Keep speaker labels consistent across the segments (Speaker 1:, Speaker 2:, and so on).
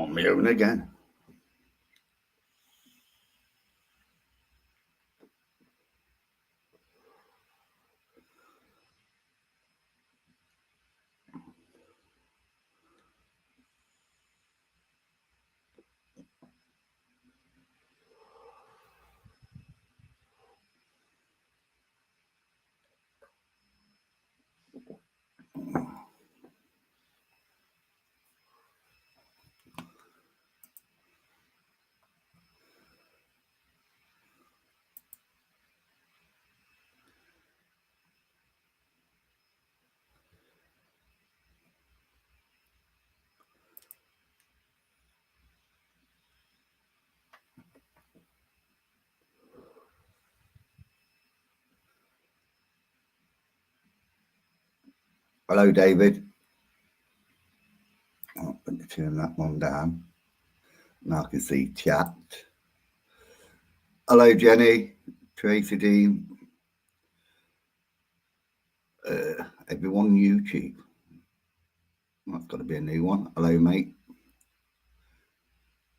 Speaker 1: On my own again. Hello, David. I'll turn that one down. Now I can see chat. Hello, Jenny, Tracy Dean, everyone on YouTube. That's got to be a new one. Hello, mate.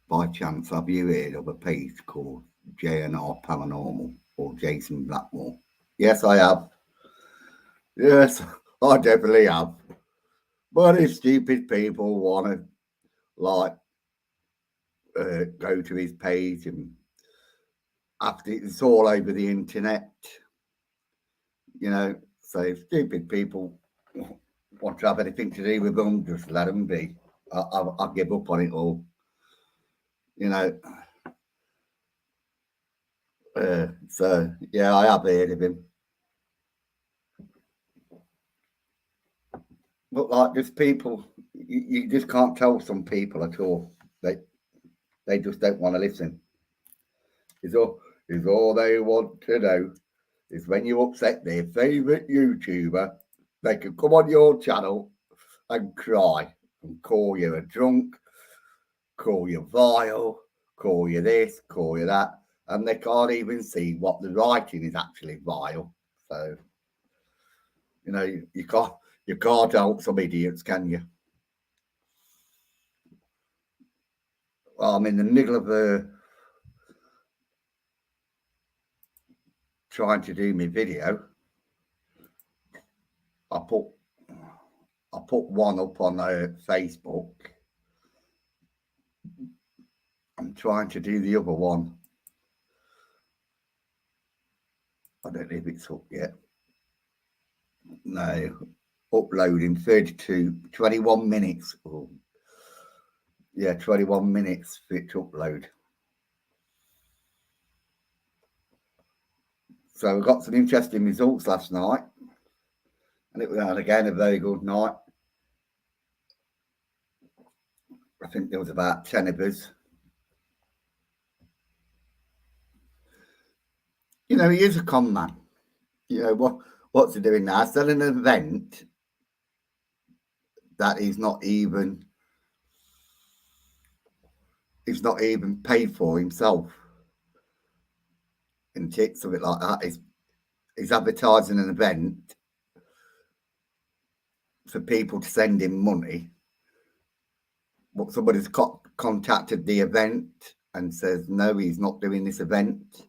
Speaker 1: By chance, have you heard of a page called JNR Paranormal or Jason Blackmore? Yes, I have. Yes, I definitely have. But if stupid people want to, like, go to his page and after it's all over the internet, you know, so if stupid people want to have anything to do with them, just let them be. I'll give up on it all. You know, so yeah, I have heard of him. But like, just people, you just can't tell some people at all. They just don't want to listen. Is all they want to know is when you upset their favourite YouTuber, they can come on your channel and cry and call you a drunk, call you vile, call you this, call you that, and they can't even see what the writing is actually vile. So, you know, you can't help some idiots, can you? Well, I'm in the middle of trying to do my video. I put one up on Facebook. I'm trying to do the other one. I don't know if it's up yet. No, uploading 21 minutes. Oh, yeah, 21 minutes for it to upload. So we got some interesting results last night. And it was, again, a very good night. I think there was about 10 of us. You know, he is a con man. You know, what's he doing now? Selling an event that he's not even paid for himself. And something like that. He's advertising an event for people to send him money. But somebody's contacted the event and says, no, he's not doing this event.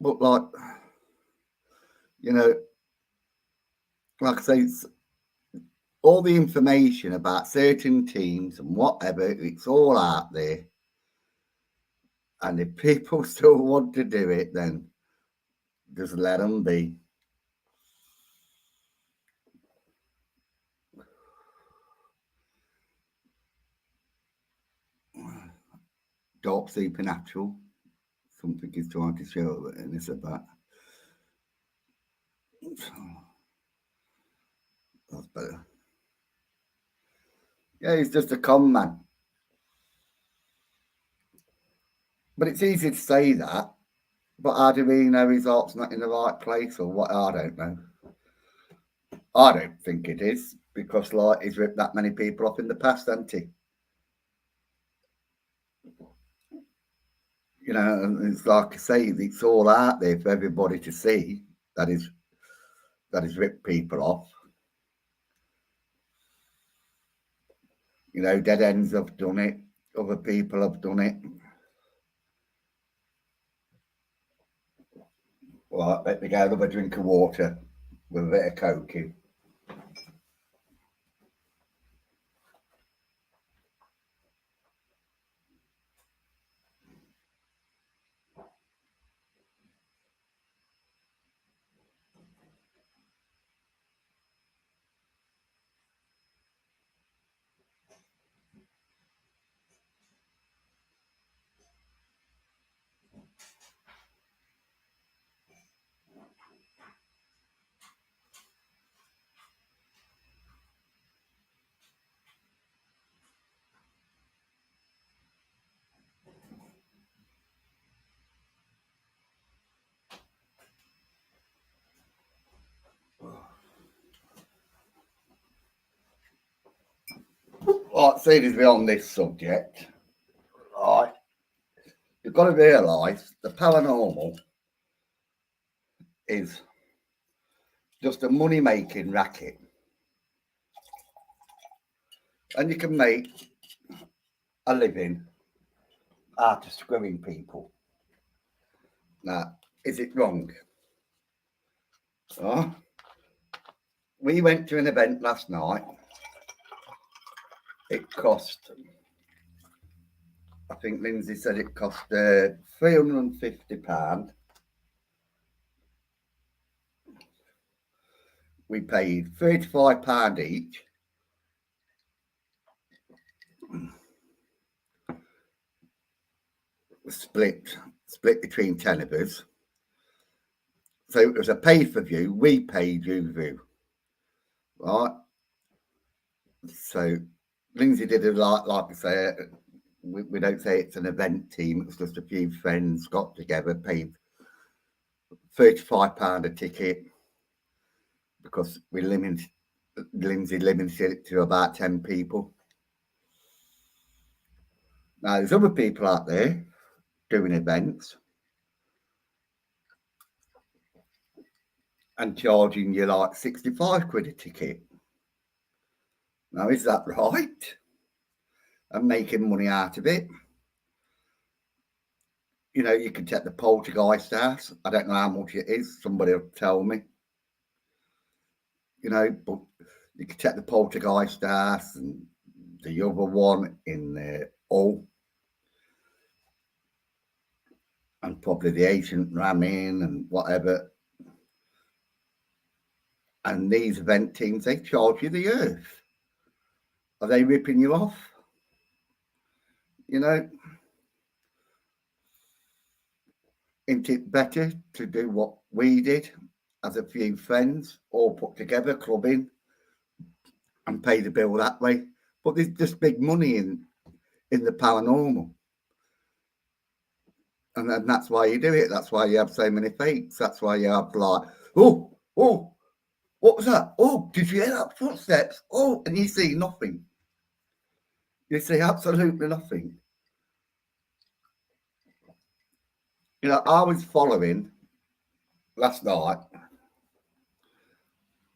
Speaker 1: But, like, you know, like I say, it's all the information about certain teams and whatever, it's all out there. And if people still want to do it, then just let them be. Dark supernatural. Something is trying to show it, and it's about. That's better. Yeah, he's just a con man. But it's easy to say that. But how do we know his heart's not in the right place or what? I don't know. I don't think it is because, like, he's ripped that many people off in the past, hasn't he? You know, it's like I say, it's all out there for everybody to see that he's ripped people off. You know, dead ends have done it. Other people have done it. Right, let me go have a drink of water with a bit of Coke in. Right, seeing as we're on this subject, right, you've got to realise the paranormal is just a money-making racket. And you can make a living out of screwing people. Now, is it wrong? Oh, we went to an event last night. It cost, I think Lindsay said it cost £350. We paid £35 each. Split between 10 of us. So it was a pay for view. We paid you view. Right? So Lindsay did it like I say, we don't say it's an event team. It's just a few friends got together, paid £35 a ticket because Lindsay limited it to about 10 people. Now there's other people out there doing events and charging you like 65 quid a ticket. Now is that right? And making money out of it? You know, you can check the poltergeist house. I don't know how much it is. Somebody will tell me. You know, but you can check the poltergeist house and the other one in the Hull, and probably the ancient ramming and whatever. And these event teams, they charge you the earth. Are they ripping you off? You know, isn't it better to do what we did as a few friends, all put together, clubbing, and pay the bill that way? But there's just big money in the paranormal. And then that's why you do it. That's why you have so many fakes. That's why you have like, oh, what was that? Oh, did you hear that footsteps? Oh, and you see nothing. You see absolutely nothing. You know, I was following last night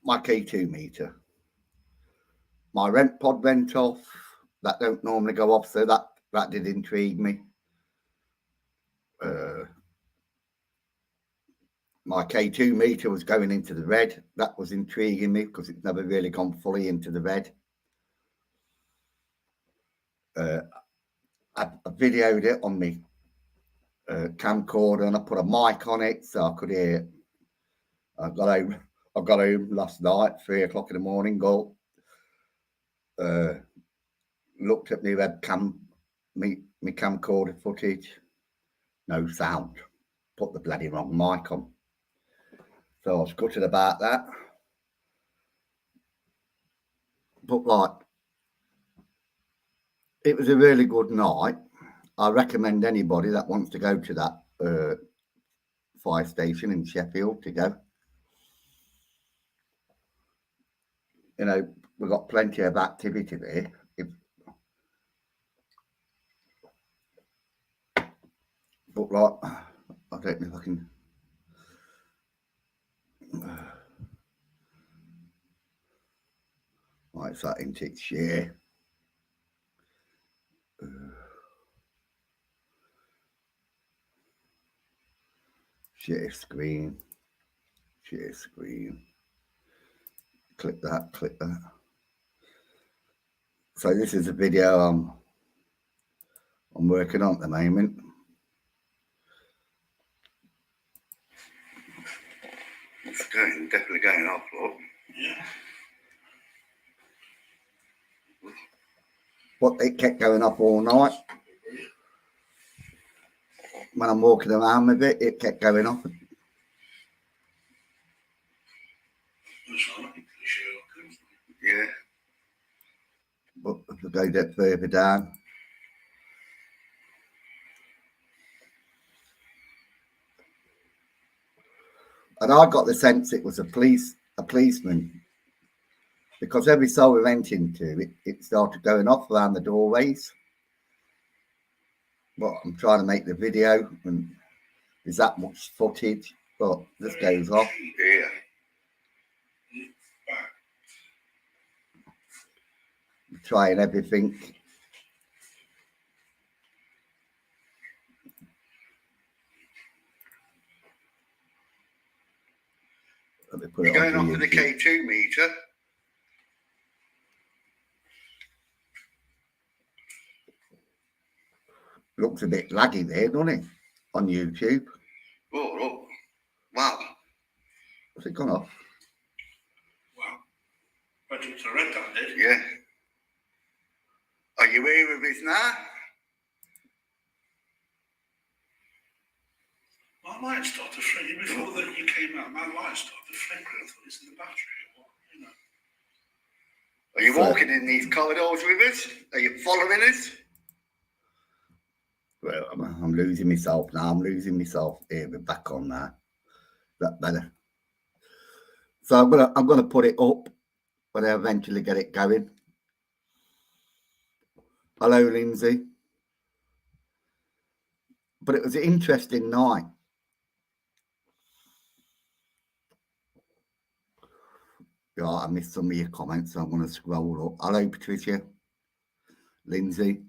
Speaker 1: my K2 meter. My rent pod went off. That don't normally go off, so that did intrigue me. My K2 meter was going into the red. That was intriguing me because it's never really gone fully into the red. I videoed it on my camcorder and I put a mic on it so I could hear it. I got home last night, 3 o'clock in the morning, looked at my webcam, my camcorder footage, no sound. Put the bloody wrong mic on. So I was gutted about that. But like, it was a really good night. I recommend anybody that wants to go to that fire station in Sheffield to go. You know, we've got plenty of activity there. But like, I don't know if I can. Right, it's that into its share. Share screen. Share screen. Click that, click that. So this is a video I'm working on at the moment. It's definitely going off, look.
Speaker 2: Yeah.
Speaker 1: But it kept going off all night. When I'm walking around with it, it kept going off. Yeah. But if we go a bit further down. And I got the sense it was a policeman. Because every cell we went into, it started going off around the doorways. But I'm trying to make the video, and there's that much footage, but this goes off. Yeah. Trying everything. Let me put it
Speaker 2: going
Speaker 1: on
Speaker 2: off to the K2 meter.
Speaker 1: Looks a bit laggy there, doesn't it? On YouTube.
Speaker 2: Oh, wow.
Speaker 1: Has it gone off?
Speaker 2: Wow. I took the red on it.
Speaker 1: Yeah. Are you here with us now?
Speaker 2: My light started flickering before that you came out. My light started flickering. I thought it's in the battery or what, you know.
Speaker 1: Are you walking in these corridors with us? Are you following us? Well, I'm losing myself now. I'm losing myself. Here, we're back on now. That better. So I'm gonna put it up when I eventually get it going. Hello, Lindsay. But it was an interesting night. Yeah, I missed some of your comments, so I'm going to scroll up. Hello, Patricia. Lindsay.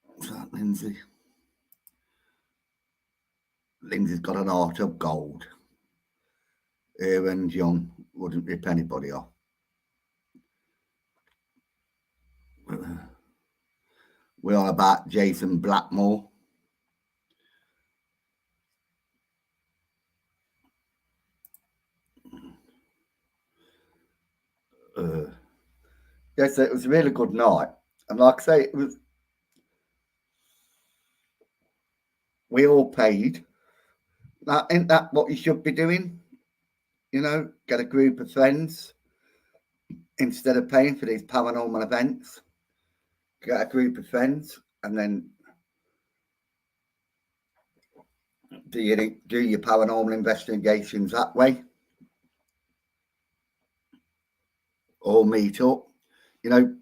Speaker 1: What's that, Lindsay? Lindsay's got an heart of gold. Her and John wouldn't rip anybody off. We're on about Jason Blackmore. Yes, it was a really good night. And like I say, it was. We all paid. Now, ain't that what you should be doing? You know, get a group of friends instead of paying for these paranormal events. Get a group of friends and then do your paranormal investigations that way, or meet up. You know,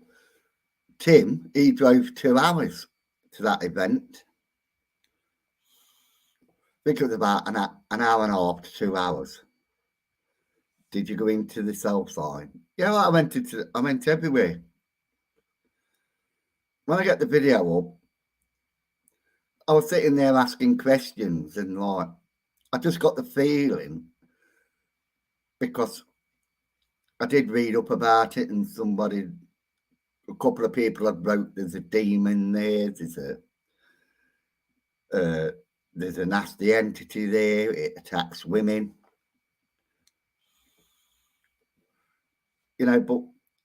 Speaker 1: Tim, he drove 2 hours to that event. I think it was about an hour and a half to 2 hours. Did you go into the south side? Yeah, I went everywhere. When I get the video up, I was sitting there asking questions, and like, I just got the feeling, because I did read up about it, and a couple of people had wrote there's a demon there, there's a nasty entity there, it attacks women. You know, but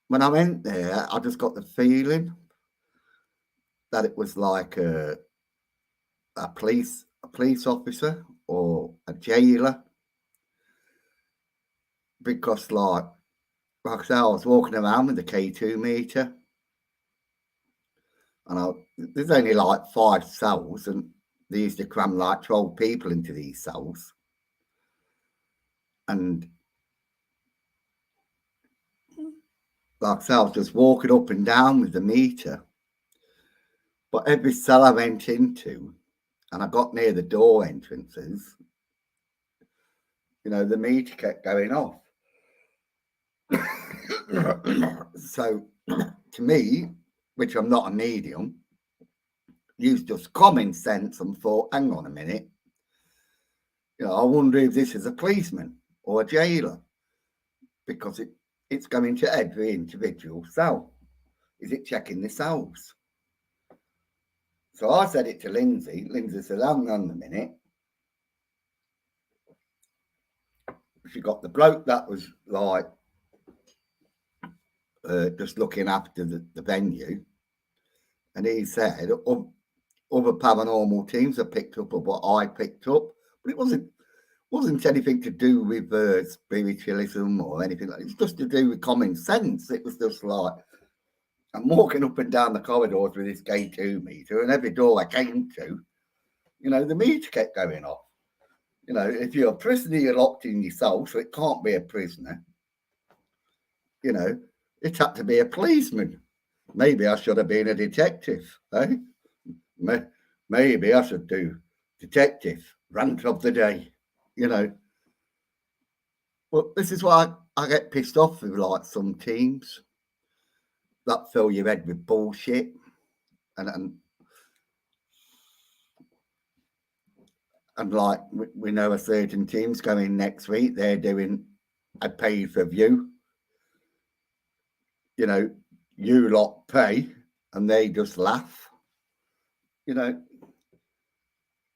Speaker 1: when I went there, I just got the feeling that it was like a police officer or a jailer, because like I said, I was walking around with the K2 meter, and there's only like 5 cells, and they used to cram like 12 people into these cells, and like I said, I was just walking up and down with the meter. But every cell I went into, and I got near the door entrances, you know, the meter kept going off. So, to me, which I'm not a medium, used just common sense and thought, hang on a minute, I wonder if this is a policeman or a jailer, because it's going to every individual cell. Is it checking the cells? So I said it to Lindsay. Lindsay said, hang on a minute. She got the bloke that was like just looking after the venue, and he said other paranormal teams have picked up of what I picked up, but it wasn't anything to do with spiritualism or anything like that. It's just to do with common sense. It was just like, I'm walking up and down the corridors with this K2 meter, and every door I came to, the meter kept going off. If you're a prisoner, you're locked in your cell, so it can't be a prisoner. It had to be a policeman. Maybe I should have been a detective, eh? Maybe I should do detective, rant of the day, But this is why I get pissed off with like some teams that fill your head with bullshit, and like we know a certain team's coming next week. They're doing a pay-per-view. You lot pay, and they just laugh. But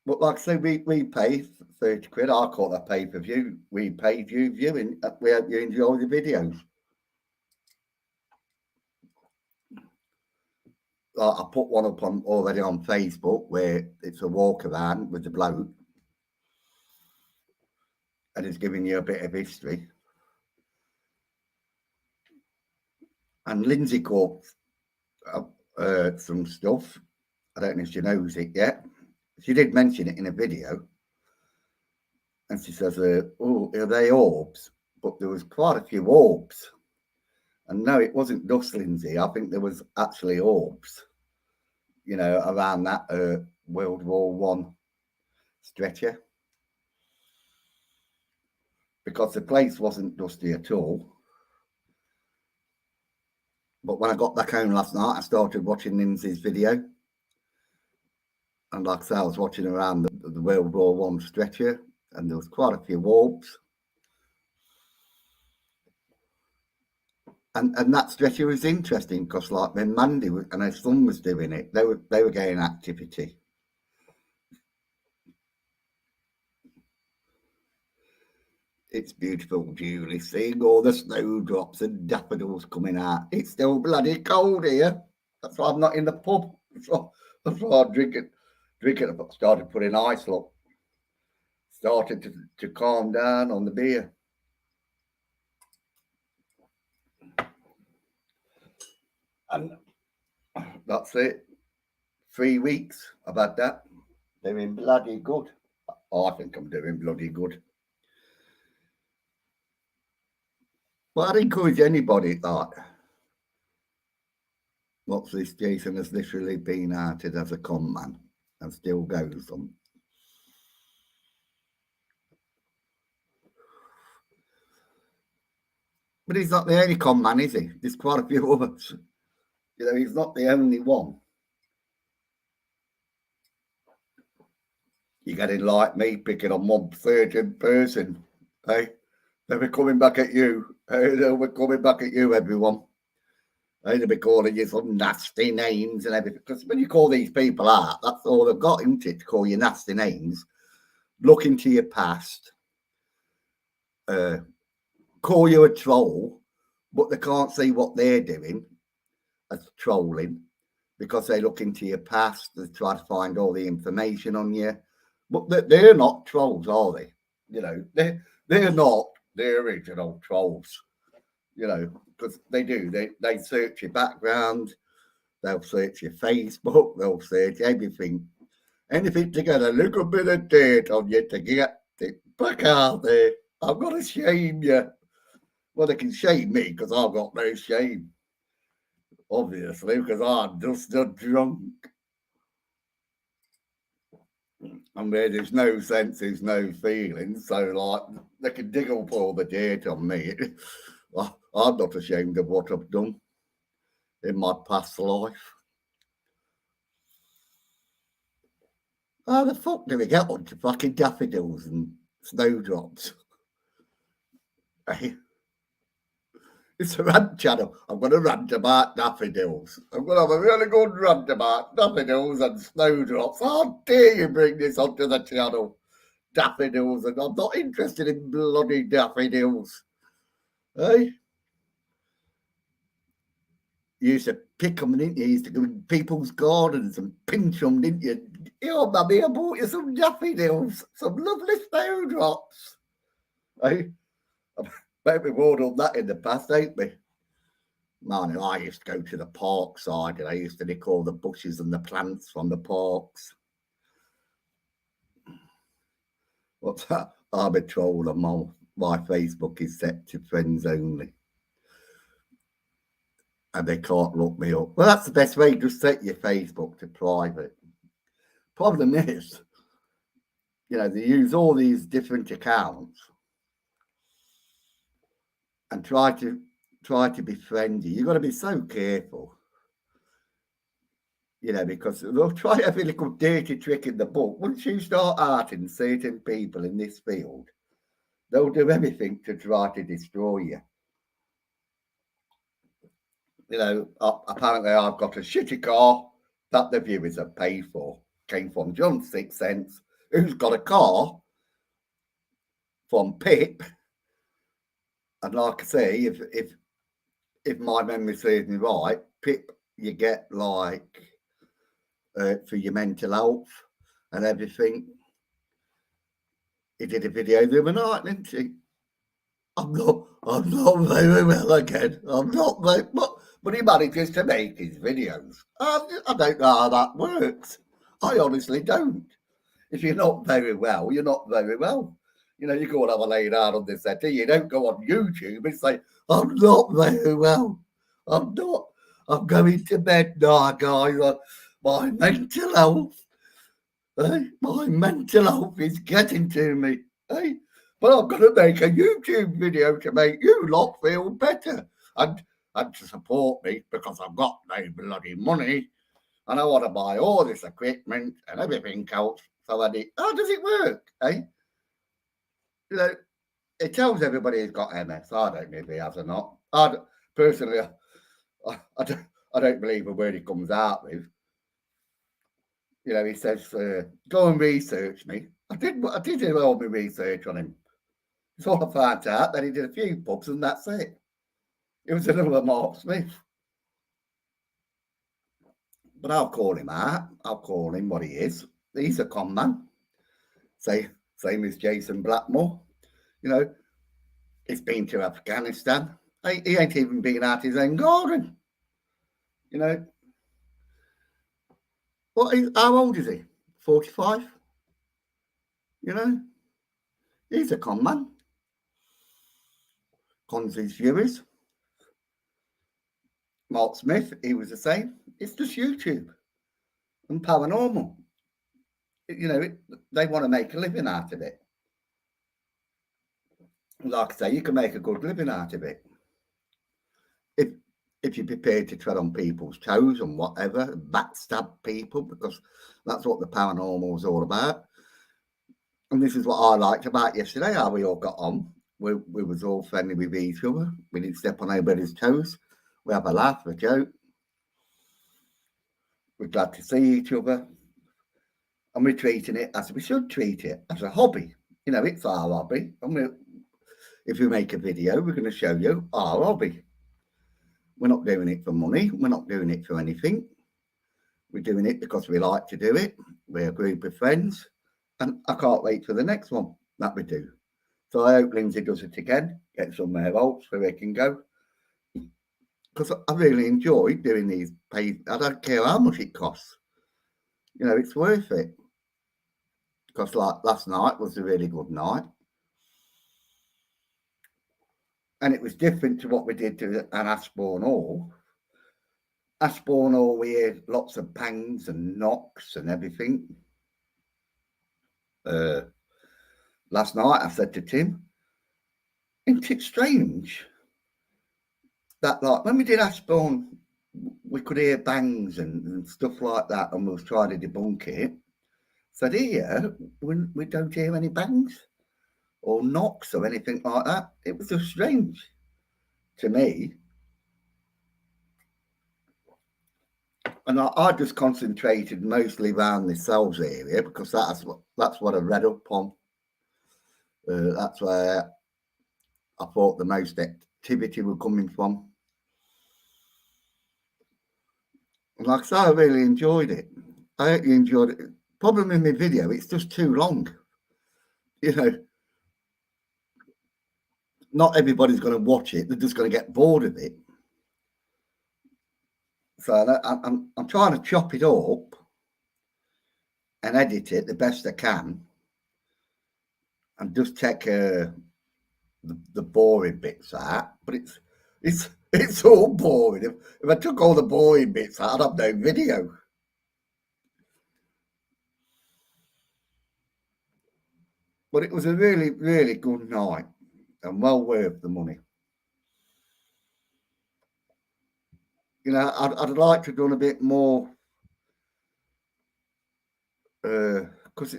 Speaker 1: like I say, we pay 30 quid. I call that pay-per-view. We pay viewing. We hope you enjoy the videos. Like I put one up already on Facebook where it's a walk around with the bloke, and it's giving you a bit of history. And Lindsay caught some stuff. I don't know if she knows it yet. She did mention it in a video. And she says, are they orbs? But there was quite a few orbs. And no, it wasn't dust, Lindsay. I think there was actually orbs, around that World War One stretcher. Because the place wasn't dusty at all. But when I got back home last night, I started watching Lindsay's video. And like I say, I was watching around the World War One stretcher, and there was quite a few orbs. And that stretcher was interesting because, like, when Mandy and her son was doing it, they were getting activity. It's beautiful, Julie. Seeing all the snowdrops and daffodils coming out. It's still bloody cold here. That's why I'm not in the pub. That's why I'm drinking. I started putting ice up. Started to calm down on the beer. And that's it. 3 weeks. I've had that. Doing bloody good. I think I'm doing bloody good. Well, I'd encourage anybody that. What's this? Jason has literally been outed as a con man and still goes on. But he's not the only con man, is he? There's quite a few others. He's not the only one. You're getting like me picking on one certain person. Hey, they'll be coming back at you. Hey, they'll be coming back at you, everyone. Hey, they'll be calling you some nasty names and everything. Because when you call these people out, that's all they've got, isn't it? To call you nasty names. Look into your past. Call you a troll, but they can't see what they're doing as trolling because they look into your past. They try to find all the information on you. But they're not trolls, are they? They're not the original trolls, because they do. They search your background, they'll search your Facebook, they'll search everything. Anything to get a little bit of dirt on you to get it back out there. I've got to shame you. Well, they can shame me because I've got no shame. Obviously, because I'm just a drunk. And where there's no sense, there's no feelings. So, like, they can dig up all the dirt on me. I'm not ashamed of what I've done in my past life. How the fuck do we get onto fucking daffodils and snowdrops? Hey, it's a rant channel. I'm going to rant about daffodils. I'm going to have a really good rant about daffodils and snowdrops. How dare you bring this onto the channel? Daffodils, and I'm not interested in bloody daffodils. Hey? You used to pick them, didn't you? You used to go in people's gardens and pinch them, didn't you? Oh, mummy, I bought you some daffodils, some lovely snowdrops. Hey? Bet we've all done that in the past, ain't we? Man, I used to go to the park side and I used to nick all the bushes and the plants from the parks. What's that? I'm a troll and my Facebook is set to friends only. And they can't look me up. Well, that's the best way. Just set your Facebook to private. Problem is, they use all these different accounts and try to be friendly. You've got to be so careful, because they'll try every little dirty trick in the book. Once you start hurting certain people in this field, they'll do everything to try to destroy you. Apparently I've got a shitty car that the viewers have paid for. Came from John 6 cents, who's got a car from Pip. And like I say, if my memory serves me right, Pip, you get like for your mental health and everything. He did a video the other night, didn't he? I'm not very well again. I'm not very, but he manages to make his videos. I don't know how that works. I honestly don't. If you're not very well, you're not very well. You go and have a lay down on this settee. You don't go on YouTube and say, I'm not very well. I'm not. I'm going to bed now, guys. My mental health. My mental health is getting to me. But I'm going to make a YouTube video to make you lot feel better and to support me because I've got no bloody money and I want to buy all this equipment and everything else. So how does it work? It tells everybody he's got MS. I don't know if he has or not. Personally, I don't believe a word he comes out with. He says, go and research me. I did do all my research on him. So I found out that he did a few pubs and that's it. It was another Mark Smith. But I'll call him out. I'll call him what he is. He's a con man. Same as Jason Blackmore. He's been to Afghanistan. He ain't even been out his own garden. How old is he? 45? He's a con man. Cons his viewers. Mark Smith, he was the same. It's just YouTube and paranormal. They want to make a living out of it. Like I say, you can make a good living out of it. If you're prepared to tread on people's toes and whatever, backstab people, because that's what the paranormal is all about. And this is what I liked about yesterday, how we all got on. We was all friendly with each other. We didn't step on anybody's toes. We have a laugh, a joke. We're glad to see each other. And we're treating it as we should treat it, as a hobby. It's our hobby. And if we make a video, we're going to show you our hobby. We're not doing it for money. We're not doing it for anything. We're doing it because we like to do it. We're a group of friends. And I can't wait for the next one that we do. So I hope Lindsay does it again, get some more votes where we can go. Because I really enjoy doing these paid. I don't care how much it costs. It's worth it. Because like last night was a really good night. And it was different to what we did to an Ashbourne Hall. Ashbourne Hall, we heard lots of bangs and knocks and everything. Last night I said to Tim, isn't it strange that like when we did Ashbourne, we could hear bangs and stuff like that and we was trying to debunk it. said here we don't hear any bangs or knocks or anything like that. It was just strange to me. And I just concentrated mostly around the cells area because that's what I read up on. That's where I thought the most activity was coming from. And like I said, I really enjoyed it. I hope you enjoyed it. Problem in my video, it's just too long. You know, not everybody's going to watch it. They're just going to get bored of it. So I'm trying to chop it up and edit it the best I can, and just take the boring bits out. But it's all boring. If I took all the boring bits out, I'd have no video. But it was a really, really good night and well worth the money. You know, I'd like to have done a bit more because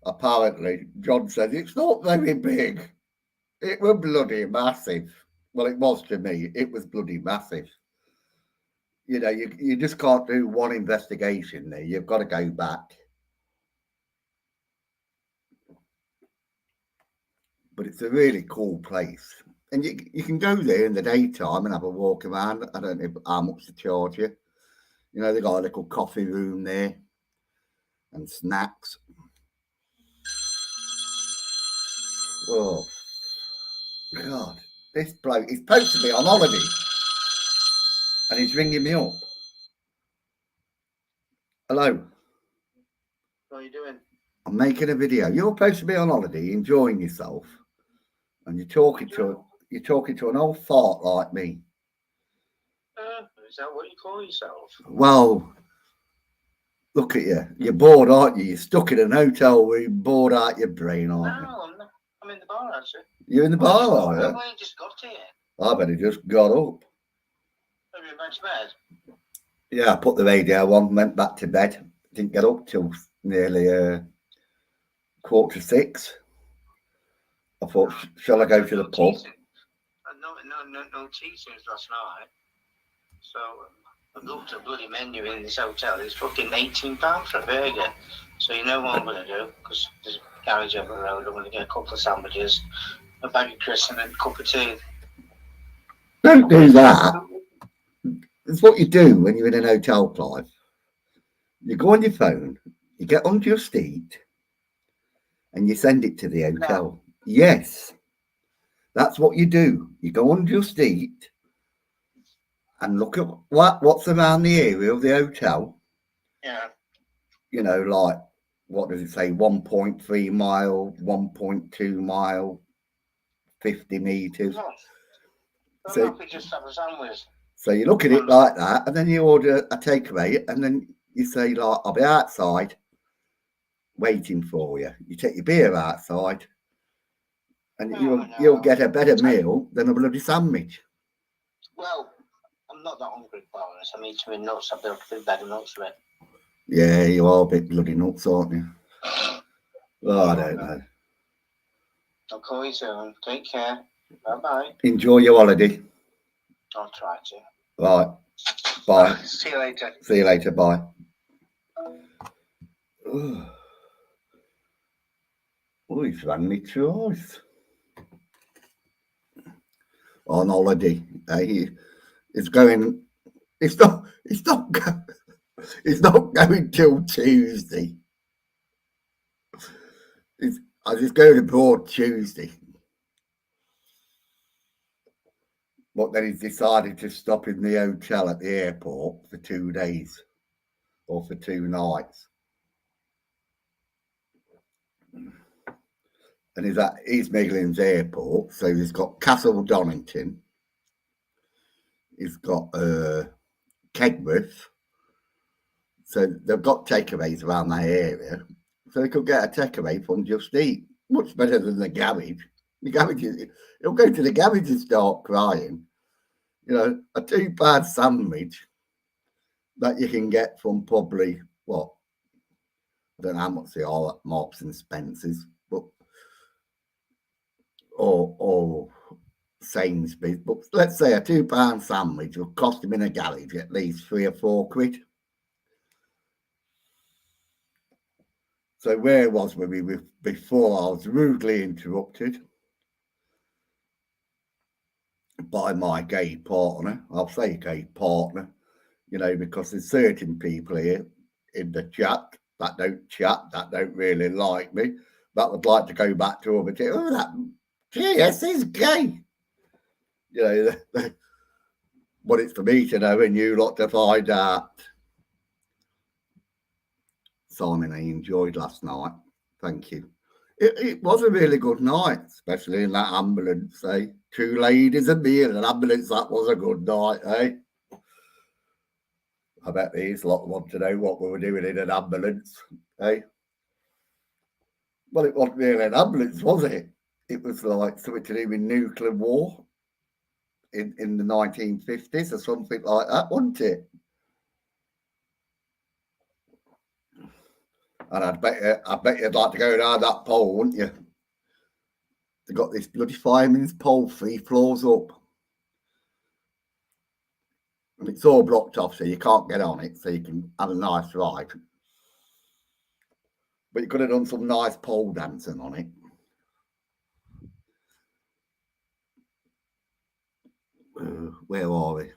Speaker 1: apparently John said it's not very big. It was bloody massive. Well, it was to me. It was bloody massive. You know, you just can't do one investigation there. You've got to go back. But it's a really cool place. And you can go there in the daytime and have a walk around. I don't know how much to charge you. You know, they got a little coffee room there and snacks. Oh, God. This bloke, he's supposed to be on holiday. And he's ringing me up. Hello.
Speaker 3: What are you doing?
Speaker 1: I'm making a video. You're supposed to be on holiday, enjoying yourself. And you're talking to an old fart like me.
Speaker 3: Is that what you call yourself?
Speaker 1: Well, look at you. You're bored, aren't you? You're stuck in an hotel room, bored out your brain, aren't you?
Speaker 3: No, I'm not. I'm in the bar, actually.
Speaker 1: You're in the bar, are you?
Speaker 3: I've only just got here.
Speaker 1: I've only just got up.
Speaker 3: Have you been to bed?
Speaker 1: Yeah, I put the radio on, went back to bed. Didn't get up till nearly 5:45. I thought, shall I go to the pub?
Speaker 3: No tea since last night. So I've looked at the bloody menu in this hotel. It's fucking £18 for a burger. So you know what I'm going to do? Because there's a garage over the road. I'm going to get a couple of sandwiches, a bag of crisps and a cup of tea.
Speaker 1: Don't do that. It's what you do when you're in an hotel, Clive. You go on your phone, you get onto your seat, and you send it to the hotel. No. Yes. That's what you do. You go onto your seat and look at what's around the area of the hotel.
Speaker 3: Yeah.
Speaker 1: You know, like, what does it say? 1.3 mile, 1.2 mile, 50 meters.
Speaker 3: No. So we just have a sandwich.
Speaker 1: So you look at it like that, and then you order a takeaway, and then you say, like, I'll be outside waiting for you. You take your beer outside, and you'll get a better meal than a bloody sandwich.
Speaker 3: Well, I'm not that hungry, Boris. I mean, to be nuts, I've built a big bag of nuts for it.
Speaker 1: Yeah, you are a bit bloody nuts, aren't you? Oh, I don't know.
Speaker 3: I'll call you soon. Take care. Bye-bye.
Speaker 1: Enjoy your holiday.
Speaker 3: I'll try to.
Speaker 1: Right. Bye.
Speaker 3: See you later.
Speaker 1: See you later. Bye. Oh, he's rang me twice. On holiday. It's going. It's not going till Tuesday. I just go abroad Tuesday. But then he's decided to stop in the hotel at the airport for 2 days or for 2 nights. And he's at East Midlands Airport. So he's got Castle Donington. He's got Kegworth. So they've got takeaways around that area. So he could get a takeaway from Just Eat. Much better than the garage. The garage he'll go to the garage and start crying. You know, a £2 sandwich that you can get from probably, I don't know how much they are at Marks and Spencer's, but or Sainsbury's. But let's say a £2 sandwich will cost him in a garage at least £3 or £4. So where was we before I was rudely interrupted by my gay partner? I'll say gay partner, because there's certain people here in the chat that don't really like me, that would like to go back to other people. Oh, that GS is gay. But it's for me to know and you lot to find out. Simon, I enjoyed last night. Thank you. It was a really good night, especially in that ambulance, eh? 2 ladies and me in an ambulance, that was a good night, eh? I bet these lot want to know what we were doing in an ambulance, eh? Well, it wasn't really an ambulance, was it? It was like something to do with nuclear war in the 1950s or something like that, wasn't it? And I bet you'd like to go down that pole, wouldn't you? They got this bloody fireman's pole 3 floors up. And it's all blocked off, so you can't get on it, so you can have a nice ride. But you could have done some nice pole dancing on it. Where are we?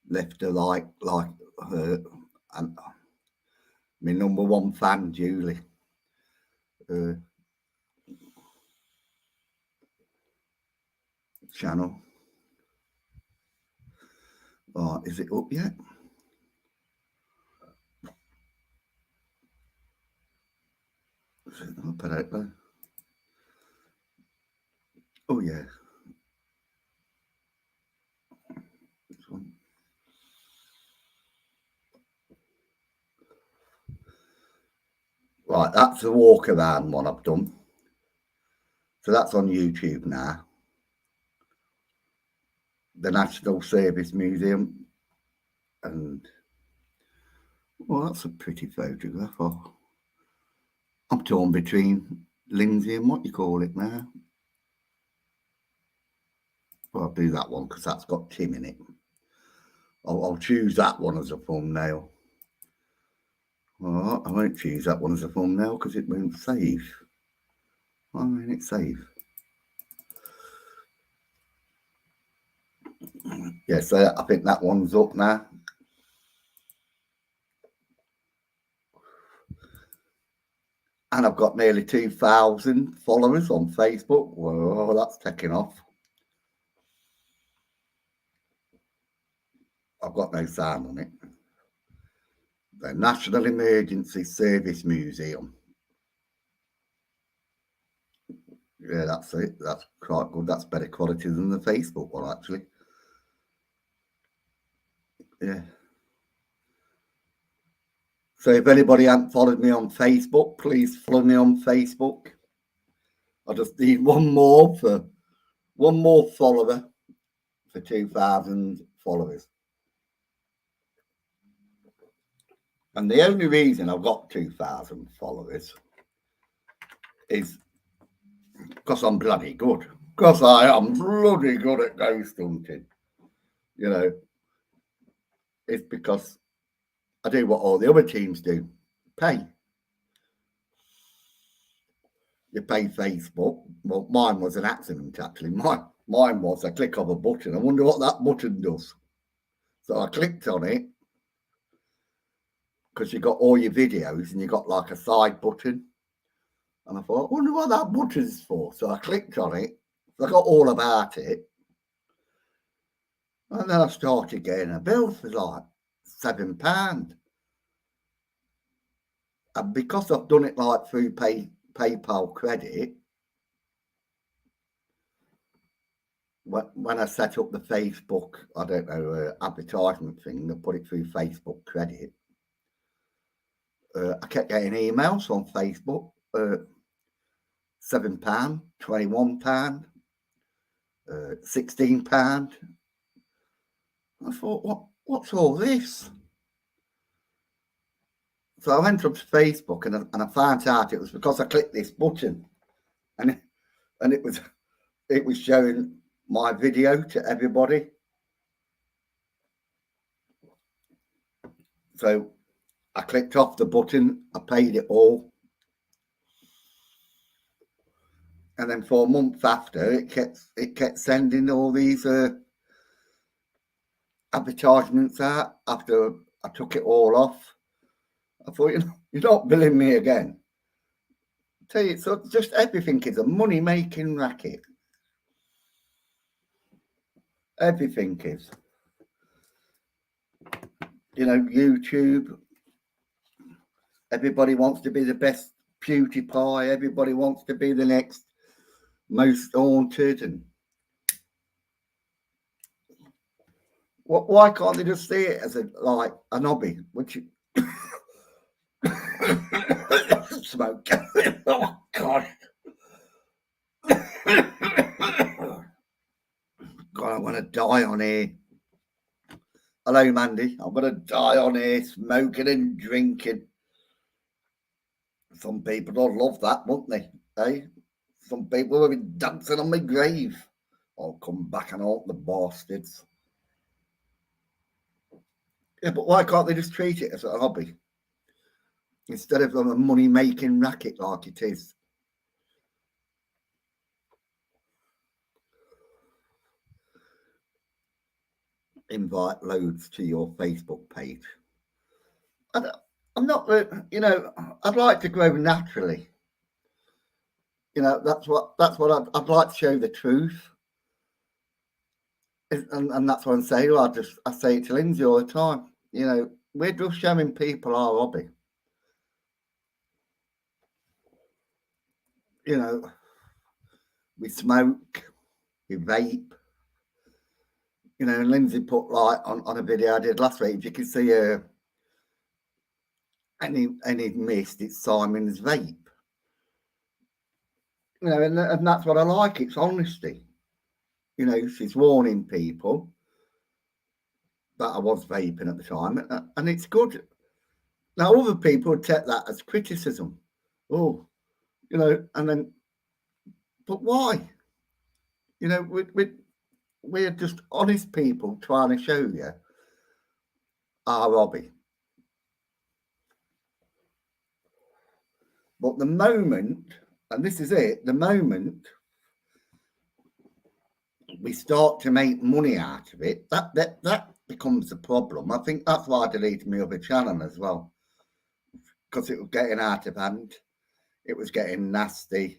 Speaker 1: Left to like and my number 1 fan, Julie. Channel. Right, is it up yet? Is it up? I don't know. Oh yeah. This one. Right, that's the walk around one I've done. So that's on YouTube now. The National Service Museum. And, well, that's a pretty photograph. I'm torn between Lindsay and what you call it now. Well, I'll do that one because that's got Tim in it. I'll choose that one as a thumbnail. Well, I won't choose that one as a thumbnail because it won't save. Why won't it save? Yeah, so I think that one's up now. And I've got nearly 2,000 followers on Facebook. Whoa, that's taking off. I've got no sound on it. The National Emergency Service Museum. Yeah, that's it. That's quite good. That's better quality than the Facebook one, actually. Yeah. So if anybody hasn't followed me on Facebook, please follow me on Facebook. I just need one more follower for 2,000 followers. And the only reason I've got 2,000 followers is because I'm bloody good. Because I am bloody good at ghost hunting. It's because I do what all the other teams do. Pay. You pay Facebook. Well, mine was an accident, actually. Mine was a click of a button. I wonder what that button does. So I clicked on it because you got all your videos and you got like a side button. And I thought, I wonder what that button's for. So I clicked on it. I got all about it. And then I started getting a bill for like £7. And because I've done it like through PayPal credit, when I set up the Facebook, I don't know, advertisement thing, I put it through Facebook credit. I kept getting emails on Facebook, £7, £21, £16. I thought, what's all this? So I went up to Facebook and I found out it was because I clicked this button, and it was showing my video to everybody. So I clicked off the button, I paid it all, and then for a month after, it kept sending all these advertisements out after I took it all off. I thought, you're not billing me again. I tell you, so just everything is a money-making racket. Everything is. YouTube. Everybody wants to be the best PewDiePie. Everybody wants to be the next most haunted. And why can't they just see it as an hobby? Which smoke. Oh God. God, I want to die on here. Hello, Mandy. I'm going to die on here smoking and drinking. Some people will love that, won't they? Eh? Some people will be dancing on my grave. I'll come back and haunt the bastards. Yeah, but why can't they just treat it as a hobby? Instead of a money-making racket like it is. Invite loads to your Facebook page. I'm not, I'd like to grow naturally. That's what I'd like to show the truth. And that's what I'm saying. I say it to Lindsay all the time. We're just showing people our hobby. We smoke, we vape. And Lindsay put on a video I did last week. If you can see any mist, it's Simon's vape. And that's what I like. It's honesty. She's warning people that I was vaping at the time, and it's good. Now other people would take that as criticism. Oh, and then, but why? We're just honest people trying to show you our hobby. But the moment, and this is it, the moment we start to make money out of it, that becomes the problem. I think that's why I deleted my other channel as well, because it was getting out of hand. It was getting nasty.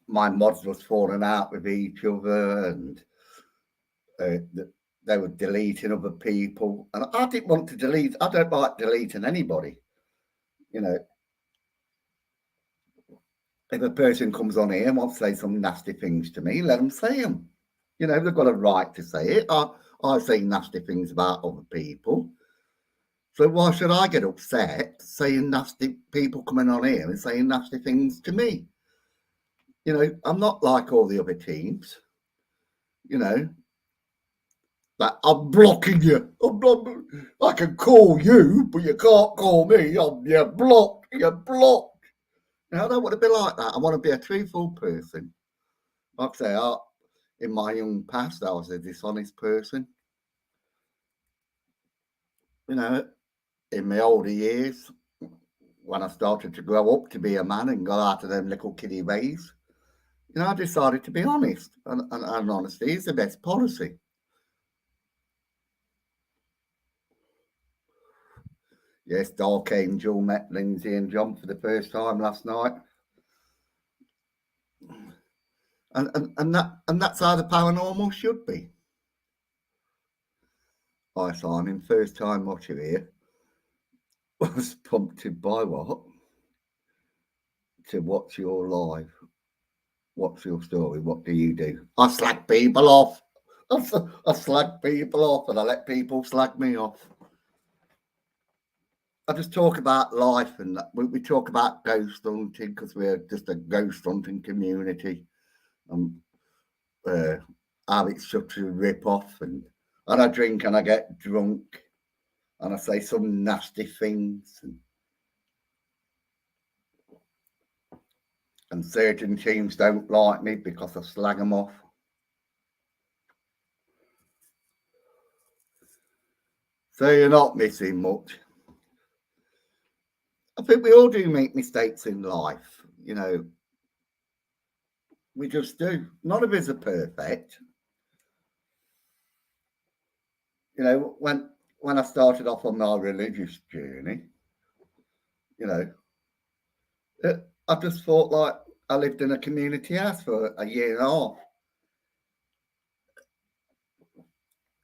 Speaker 1: My mods was falling out with each other, and they were deleting other people, and I didn't want to delete. I don't like deleting anybody. If a person comes on here and wants to say some nasty things to me, let them say them. They've got a right to say it. I say nasty things about other people. So why should I get upset saying nasty people coming on here and saying nasty things to me? I'm not like all the other teams. That I'm blocking you. I can call you, but you can't call me. You're blocked. You're blocked. I don't want to be like that. I want to be a truthful person. Like I say, in my young past, I was a dishonest person. In my older years, when I started to grow up to be a man and got out of them little kiddie ways, I decided to be honest. And honesty is the best policy. Yes, Dark Angel met Lindsay and John for the first time last night. And that's how the paranormal should be. Hi Simon, first time watcher here. Was prompted by what? To watch your live. What's your story? What do you do? I slag people off. I slag people off, and I let people slag me off. I just talk about life, and we talk about ghost hunting because we're just a ghost hunting community. How it's such a rip off, and and I drink and I get drunk and I say some nasty things, and certain teams don't like me because I slag them off. So you're not missing much. I think we all do make mistakes in life, you know. We just do. None of us are perfect. You know, when I started off on my religious journey, you know, I just thought like I lived in a community house for a year and a half.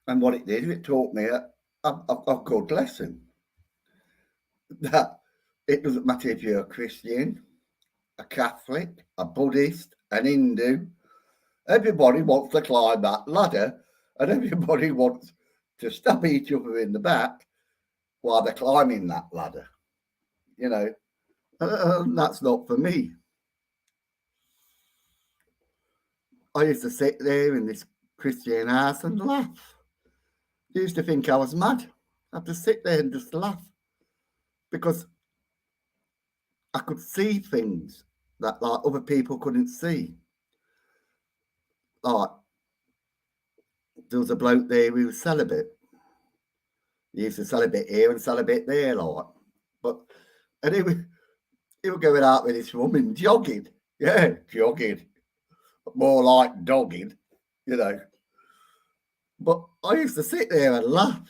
Speaker 1: And what it did, it taught me a good lesson. That it doesn't matter if you're a Christian, a Catholic, a Buddhist, an Hindu, everybody wants to climb that ladder and everybody wants to stab each other in the back while they're climbing that ladder. You know, that's not for me. I used to sit there in this Christian house and laugh. I used to think I was mad. I had to sit there and just laugh because I could see things that like other people couldn't see. Like there was a bloke there who was celibate. He used to celibate here and celibate there, like. But and he would go out with this woman jogging. Yeah, jogging. More like dogging, you know. But I used to sit there and laugh.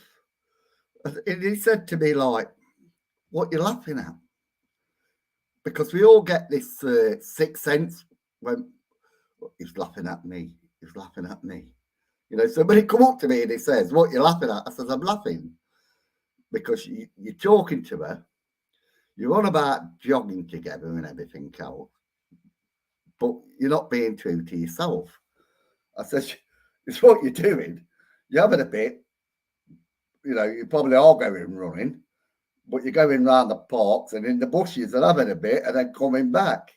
Speaker 1: And he said to me, like, what you laughing at? Because we all get this sixth sense when he's laughing at me. He's laughing at me. You know, somebody come up to me and he says, what you laughing at? I says, I'm laughing because you're talking to her. You're on about jogging together and everything else, but you're not being true to yourself. I said, it's what you're doing. You're having a bit, you know, you probably are going running, but you're going round the parks and in the bushes and having a bit and then coming back.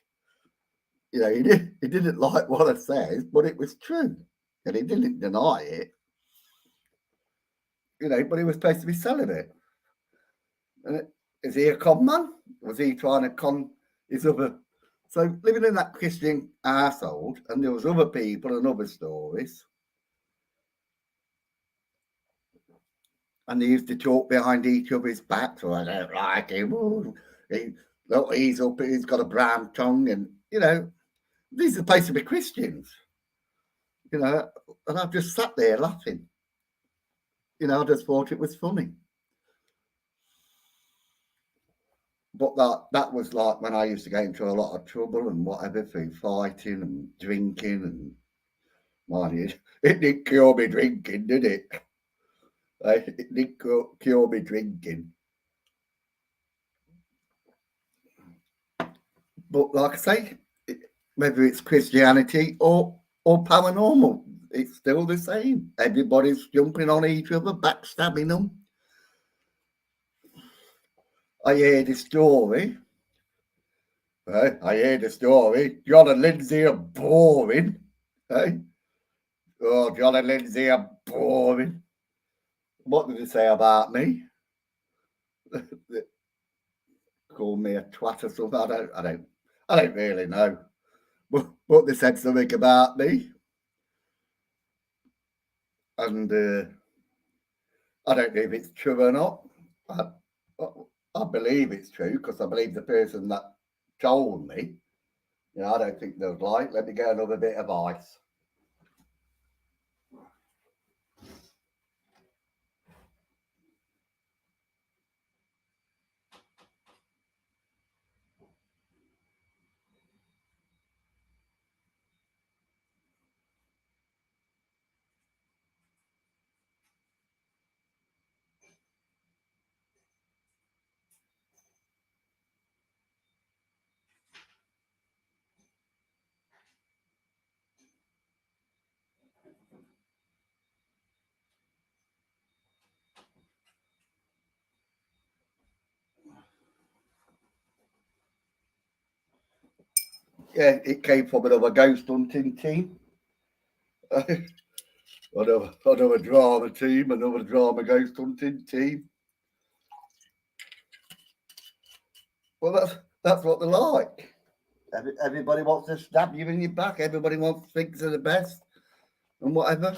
Speaker 1: You know, he didn't like what I said, but it was true. And he didn't deny it. You know, but he was supposed to be celibate. And is he a con man? Was he trying to con his other? So living in that Christian household, and there was other people and other stories, and they used to talk behind each other's backs. Oh, I don't like him. Oh, look, he's up. He's got a brown tongue, and you know, these are supposed to be Christians. You know, and I just sat there laughing. You know, I just thought it was funny. But that was like when I used to get into a lot of trouble and whatever through fighting and drinking and mind it didn't cure me drinking, did it? It didn't cure me drinking. But like I say, whether it's Christianity or paranormal, it's still the same. Everybody's jumping on each other, backstabbing them. I heard a story. I heard a story. John and Lindsay are boring. Oh, John and Lindsay are boring. What did they say about me? Call me a twat or something. I don't really know. But they said something about me. And I don't know if it's true or not. I believe it's true because I believe the person that told me. You know, I don't think they'll like. Let me get another bit of ice. Yeah, it came from another ghost hunting team. another drama team, another drama ghost hunting team. Well, that's what they're like. Everybody wants to stab you in your back. Everybody wants to think they're the best and whatever.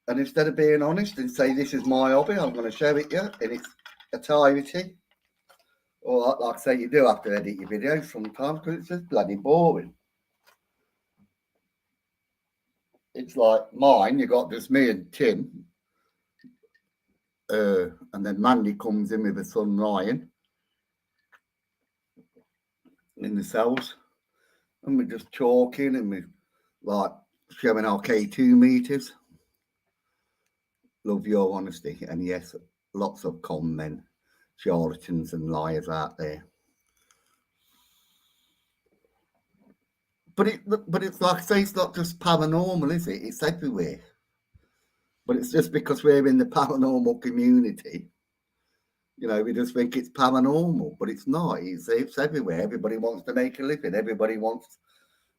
Speaker 1: And instead of being honest and say, this is my hobby, I'm going to show it you in its entirety. Or like I say, you do have to edit your videos sometimes because it's just bloody boring. It's like mine, you got just me and Tim. And then Mandy comes in with her son Ryan in the cells. And we're just talking and we're like showing our K2 meters. Love your honesty. And yes, lots of con men, charlatans and liars out there. But it's like I say, it's not just paranormal, is it? It's everywhere. But it's just because we're in the paranormal community, you know, we just think it's paranormal, but it's not. It's everywhere. Everybody wants to make a living. Everybody wants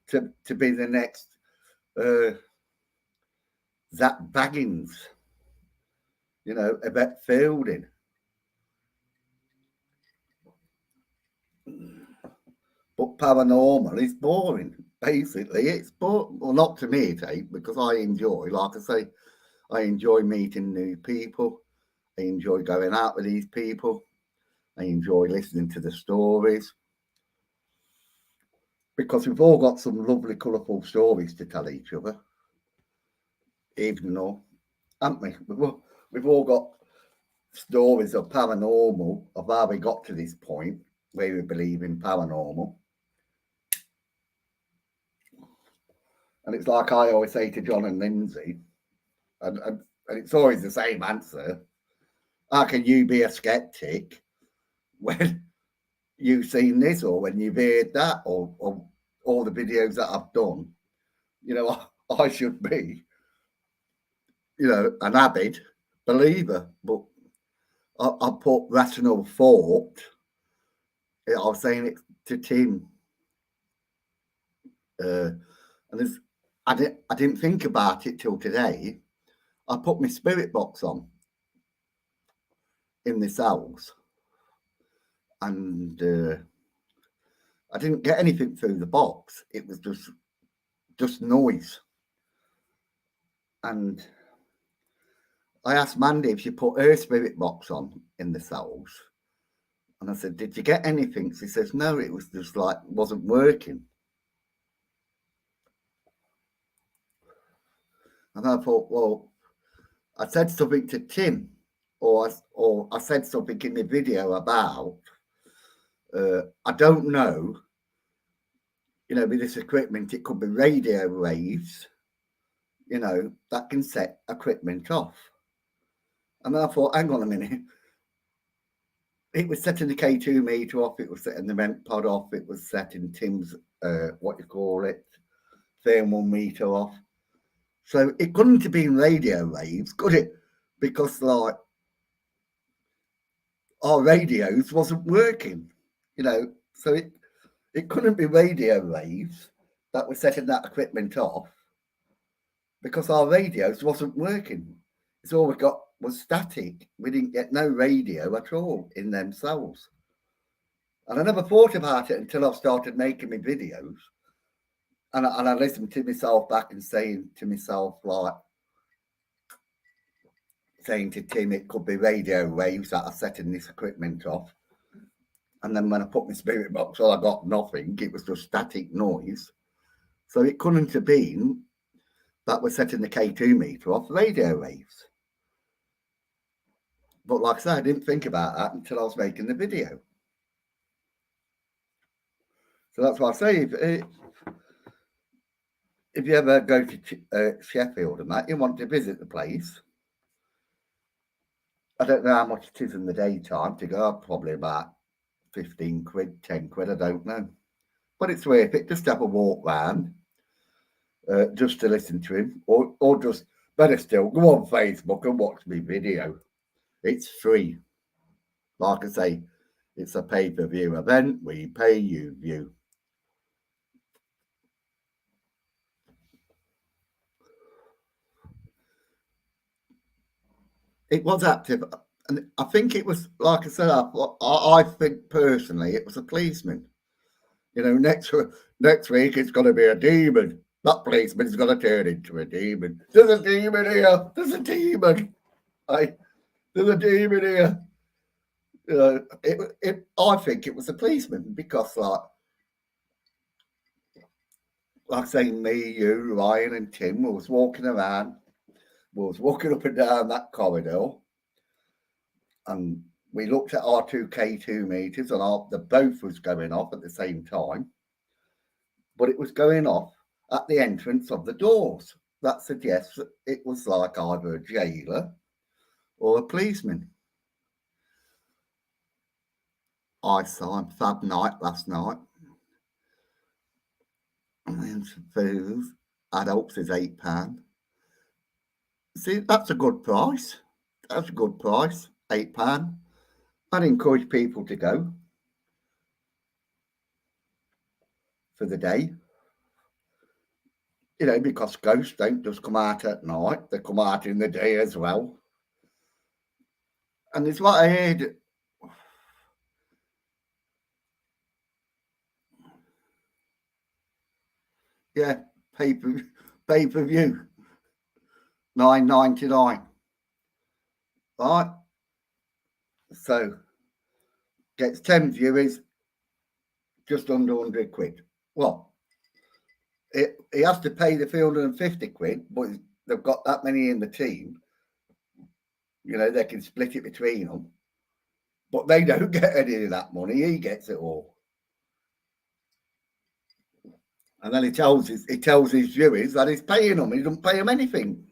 Speaker 1: to be the next Zach Baggins, you know, Yvette Fielding. But paranormal is boring. Basically, it's boring. Well, not to me, because I enjoy, like I say, I enjoy meeting new people. I enjoy going out with these people. I enjoy listening to the stories. Because we've all got some lovely, colourful stories to tell each other. Even though, haven't we? We've all got stories of paranormal, of how we got to this point where we believe in paranormal. And it's like I always say to John and Lindsay, and it's always the same answer. How can you be a skeptic when you've seen this or when you've heard that or all the videos that I've done? You know, I should be, you know, an avid believer, but I put rational thought. I was saying it to Tim, and I didn't think about it till today. I put my spirit box on in the cells, and I didn't get anything through the box. It was just noise. And I asked Mandy if she put her spirit box on in the cells. And I said, did you get anything? She says, no, it was just like, wasn't working. And I thought, well, I said something to Tim, or I said something in the video about, I don't know, you know, with this equipment, it could be radio waves, you know, that can set equipment off. And I thought, hang on a minute. It was setting the K2 meter off, it was setting the vent pod off, it was setting Tim's, what you call it, thermal meter off. So it couldn't have been radio waves, could it? Because like our radios wasn't working, you know, so it couldn't be radio waves that were setting that equipment off because our radios wasn't working. It's all we got was static. We didn't get no radio at all in themselves. And I never thought about it until I started making my videos. And I listened to myself back and saying to myself, like, saying to Tim, it could be radio waves that are setting this equipment off. And then when I put my spirit box on, I got nothing. It was just static noise. So it couldn't have been that we're setting the K2 meter off radio waves. But like I said, I didn't think about that until I was making the video. So that's why I say, if you ever go to Sheffield and that, you want to visit the place, I don't know how much it is in the daytime to go, probably about 15 quid, 10 quid, I don't know. But it's worth it, just have a walk round, just to listen to him, or just, better still, go on Facebook and watch me video. It's free. Like I say, it's a pay-per-view event, we pay, you view. It was active, and I think it was, like I said, I think personally it was a policeman. You know, next week it's going to be a demon. That policeman's going to turn into a demon. There's a demon here. There's a demon. There's a demon here. You know, I think it was a policeman because, like I say, me, you, Ryan, and Tim was walking around. We was walking up and down that corridor, and we looked at our 2K2 meters, and the both was going off at the same time, but it was going off at the entrance of the doors. That suggests that it was like either a jailer or a policeman. I saw him fab night last night. And then food, adults is £8. See, that's a good price. That's a good price, £8. I'd encourage people to go for the day. You know, because ghosts don't just come out at night, they come out in the day as well. And it's what I heard. Yeah, pay-per-view, $9.99. Right? So gets 10 viewers, just under 100 quid. Well, he has to pay the 350 quid, but they've got that many in the team. You know, they can split it between them. But they don't get any of that money. He gets it all. And then he tells his viewers that he's paying them. He doesn't pay them anything.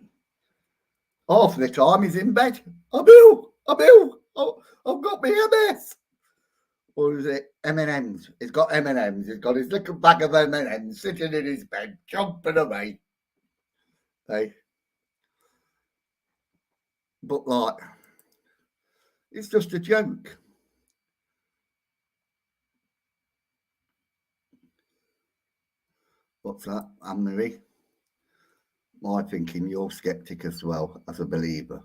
Speaker 1: Half the time he's in bed. I'm ill. I've got me MS. Or is it M&Ms? He's got M&Ms. He's got his little bag of M&Ms sitting in his bed, chomping away. Hey. But like, it's just a joke. What's that, Anne-Marie? My thinking, you're sceptic as well as a believer.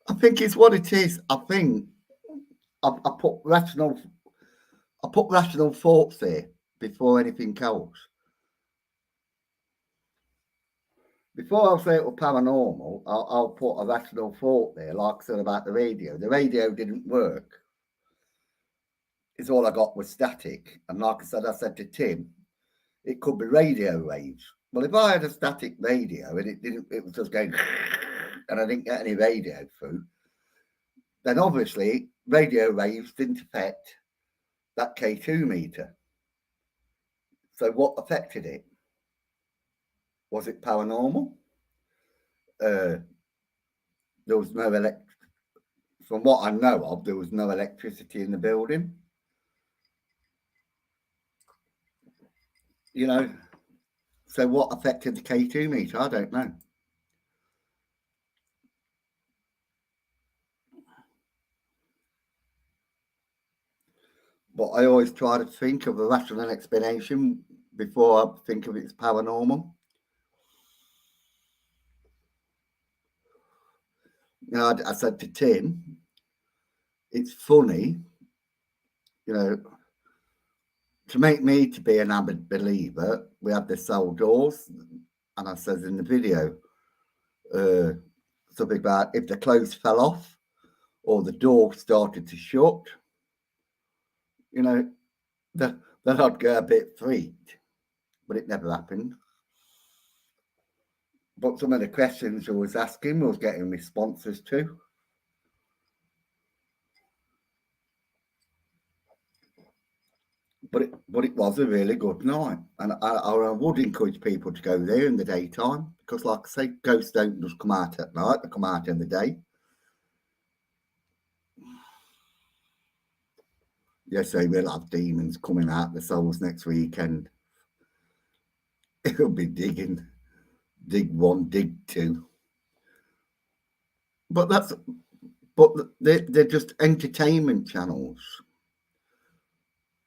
Speaker 1: I think it's what it is. I think I put rational thoughts there before anything else. Before I'll say it was paranormal, I'll put a rational thought there, like I said about the radio. The radio didn't work. It's all I got was static. And like I said to Tim, it could be radio waves. Well, if I had a static radio and it was just going and I didn't get any radio through, then obviously radio waves didn't affect that K2 meter. So what affected it? Was it paranormal? There was no from what I know of, there was no electricity in the building. You know, so what affected the K2 meter? I don't know. But I always try to think of a rational explanation before I think of it as paranormal. You know, I said to Tim, it's funny, you know, to make me to be an avid believer, we had the cell doors, and I said in the video, something about if the clothes fell off or the door started to shut, you know, then I'd get a bit freaked, but it never happened. But some of the questions I was asking was getting responses to. But it was a really good night, and I would encourage people to go there in the daytime because, like I say, ghosts don't just come out at night; they come out in the day. Yes, they will have demons coming out the souls next weekend. It'll be dig 1, dig 2. But they're just entertainment channels.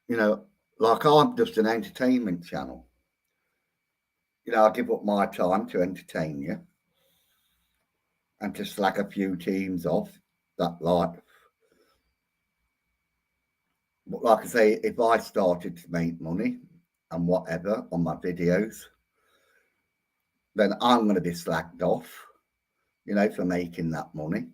Speaker 1: You know, like I'm just an entertainment channel. I give up my time to entertain you and to slag a few teams off that like I say, if I started to make money and whatever on my videos, then I'm going to be slagged off, for making that money.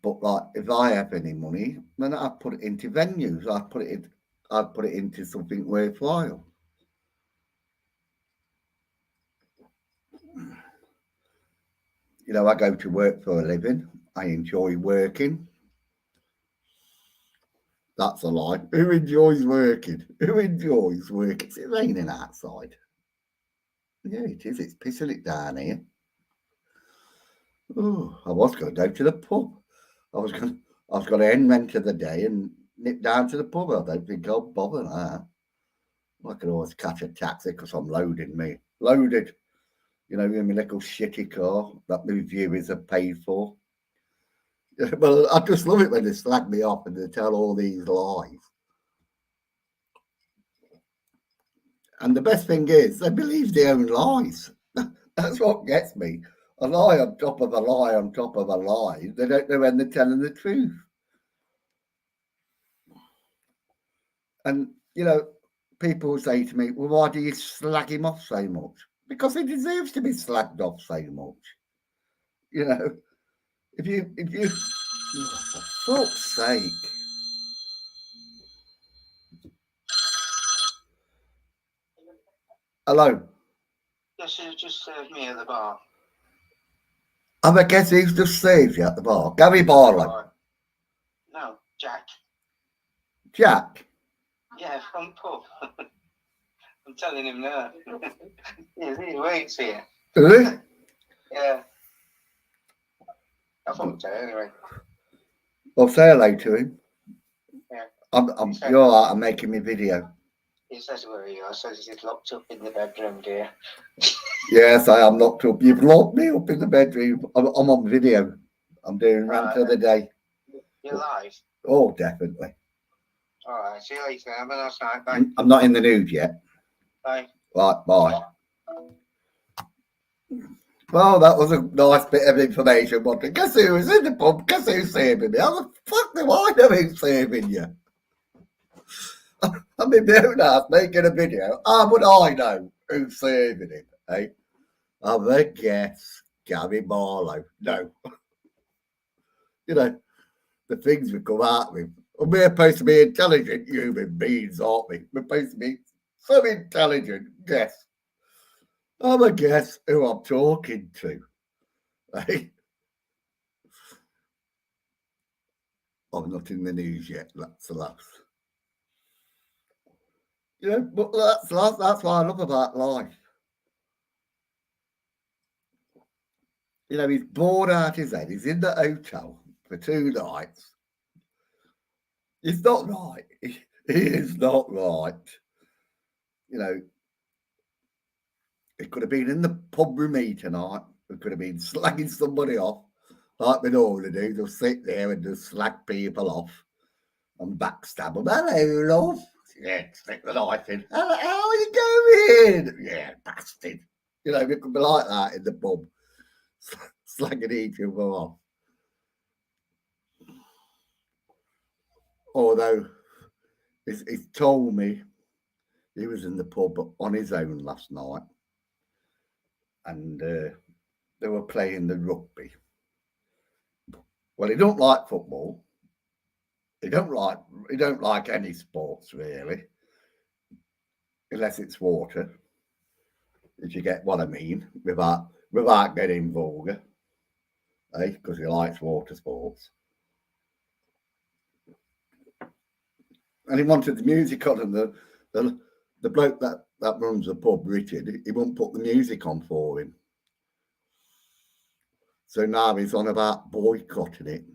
Speaker 1: But like, if I have any money, then I'd put it into venues. I'd put it into something worthwhile. I go to work for a living. I enjoy working. That's a lie. Who enjoys working? Who enjoys working? Is it raining outside? Yeah, it is. It's pissing it down here. Oh, I was going to go to the pub. I was going to end rent of the day and nip down to the pub. I don't think I'll bother now. I can always catch a taxi because I'm loaded. In my little shitty car that my viewers have paid for. Well, I just love it when they slag me off and they tell all these lies. And the best thing is, they believe their own lies. That's what gets me. A lie on top of a lie on top of a lie. They don't know when they're telling the truth. And, people say to me, well, why do you slag him off so much? Because he deserves to be slagged off so much. If you, oh, for fuck's sake. Hello.
Speaker 3: Yes, you just served me at the bar.
Speaker 1: I guess who's just saved you at the bar? Gary Barlow.
Speaker 3: No, Jack.
Speaker 1: Jack?
Speaker 3: Yeah, from pub. I'm telling him now. He waits here.
Speaker 1: Really?
Speaker 3: Yeah. I thought so anyway.
Speaker 1: Well, say hello to him.
Speaker 3: Yeah.
Speaker 1: You're all right, I'm making my video.
Speaker 3: He says where you are, says he's locked up in the bedroom, dear.
Speaker 1: Yes, I am locked up. You've locked me up in the bedroom. I'm on video. I'm doing Rant of the Day.
Speaker 3: You're live?
Speaker 1: Oh, definitely.
Speaker 3: All right, see you later. Have a nice night. Bye.
Speaker 1: I'm not in the nude yet.
Speaker 3: Bye.
Speaker 1: Right, bye. Well, that was a nice bit of information. But guess who was in the pub? Guess who's saving me? How the fuck do I know who's saving you? I'm in my own house making a video. How would I know who's saving him? Hey, I'm a guess. Gary Barlow. No. The things we come out with. Well, we're supposed to be intelligent human beings, aren't we? We're supposed to be so intelligent. Guess. I'm a guess who I'm talking to. Hey? I'm not in the news yet. That's the last. But that's what I love about life. He's bored out his head. He's in the hotel for 2 nights. It's not right. He is not right. He could have been in the pub with me tonight. We could have been slagging somebody off, like we normally do. Just sit there and just slag people off and backstab them. Hello, love. Yeah, stick the knife in. How are you going? Yeah, bastard. We could be like that in the pub, slagging each other off. Although he's told me he was in the pub on his own last night, and they were playing the rugby. Well, he don't like football. He don't like any sports really, unless it's water. If you get what I mean, without getting vulgar, because he likes water sports. And he wanted the music on, and the bloke that runs the pub, Richard, he won't put the music on for him. So now he's on about boycotting it.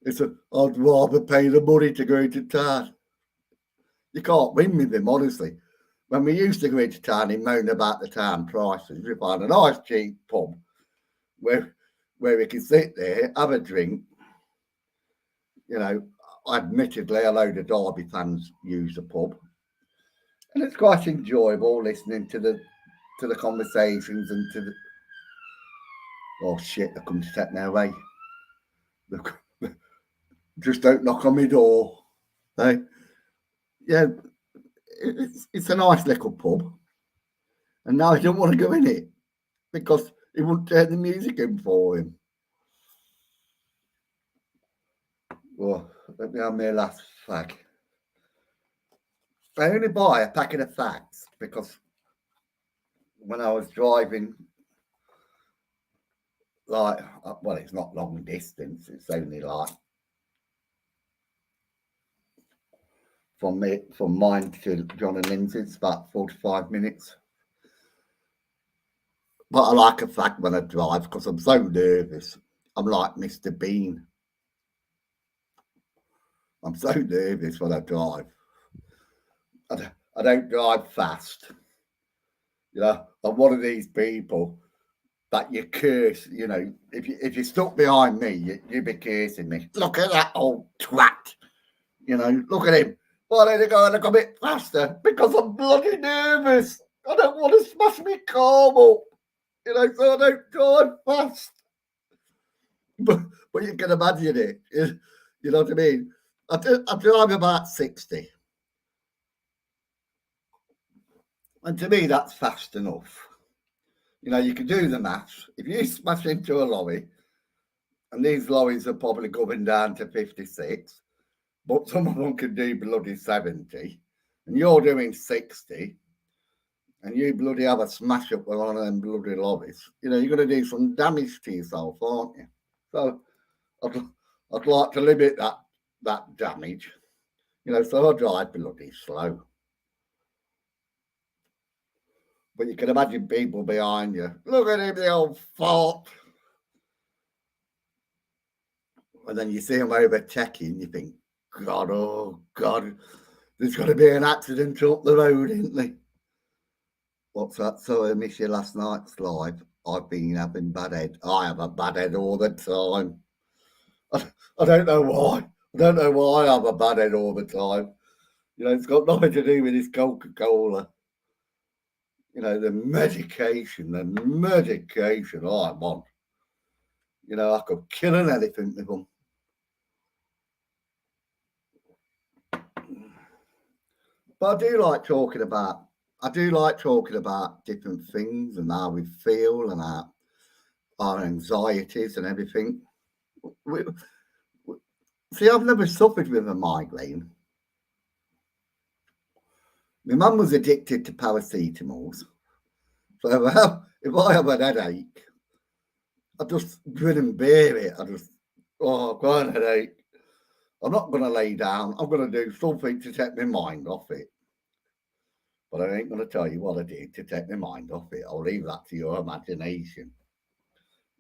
Speaker 1: He said, I'd rather pay the money to go into town. You can't win with him, honestly. When we used to go into town, he moaned about the town prices. We find a nice cheap pub where we can sit there, have a drink. Admittedly, a load of Derby fans use the pub. And it's quite enjoyable listening to the conversations and to the. Oh shit! They're coming to take me away. Look, just don't knock on my door. Hey, yeah, it's a nice little pub, and now I don't want to go in it because he wouldn't turn the music in for him. Well, let me have my last fag. I only buy a packet of fags because when I was driving, like, well, it's not long distance. It's only like from mine to John and Lindsay's about 45 minutes. But I like a fag when I drive because I'm so nervous. I'm like Mr. Bean. I'm so nervous when I drive. I don't drive fast. You know, I'm one of these people that you curse. You know, if you stuck behind me, you'd be cursing me. Look at that old twat. You know, look at him. Why don't he go a little bit faster? Because I'm bloody nervous. I don't want to smash me car up. You know, so I don't drive fast. But you can imagine it. You know what I mean? I drive about 60. And to me, that's fast enough. You know, you can do the maths. If you smash into a lorry, and these lorries are probably going down to 56, but some of them can do bloody 70, and you're doing 60, and you bloody have a smash up with one of them bloody lorries, you know, you're going to do some damage to yourself, aren't you? So I'd like to limit that damage, you know, so I drive bloody slow. But you can imagine people behind you. Look at him, the old fart. And then you see him overtaking, you think, God, oh God, there's got to be an accident up the road, isn't there? What's that? So I missed you last night's live. I've been having bad head. I have a bad head all the time. I don't know why. I don't know why I have a bad head all the time. You know, it's got nothing to do with this Coca-Cola. You know, the medication I'm on. You know, I could kill an elephant with them. But I do like talking about different things and how we feel and our anxieties and everything. See, I've never suffered with a migraine. My mum was addicted to paracetamols. So if I have an headache, I just grin and bear it. I've got an headache. I'm not going to lay down. I'm going to do something to take my mind off it. But I ain't going to tell you what I did to take my mind off it. I'll leave that to your imagination.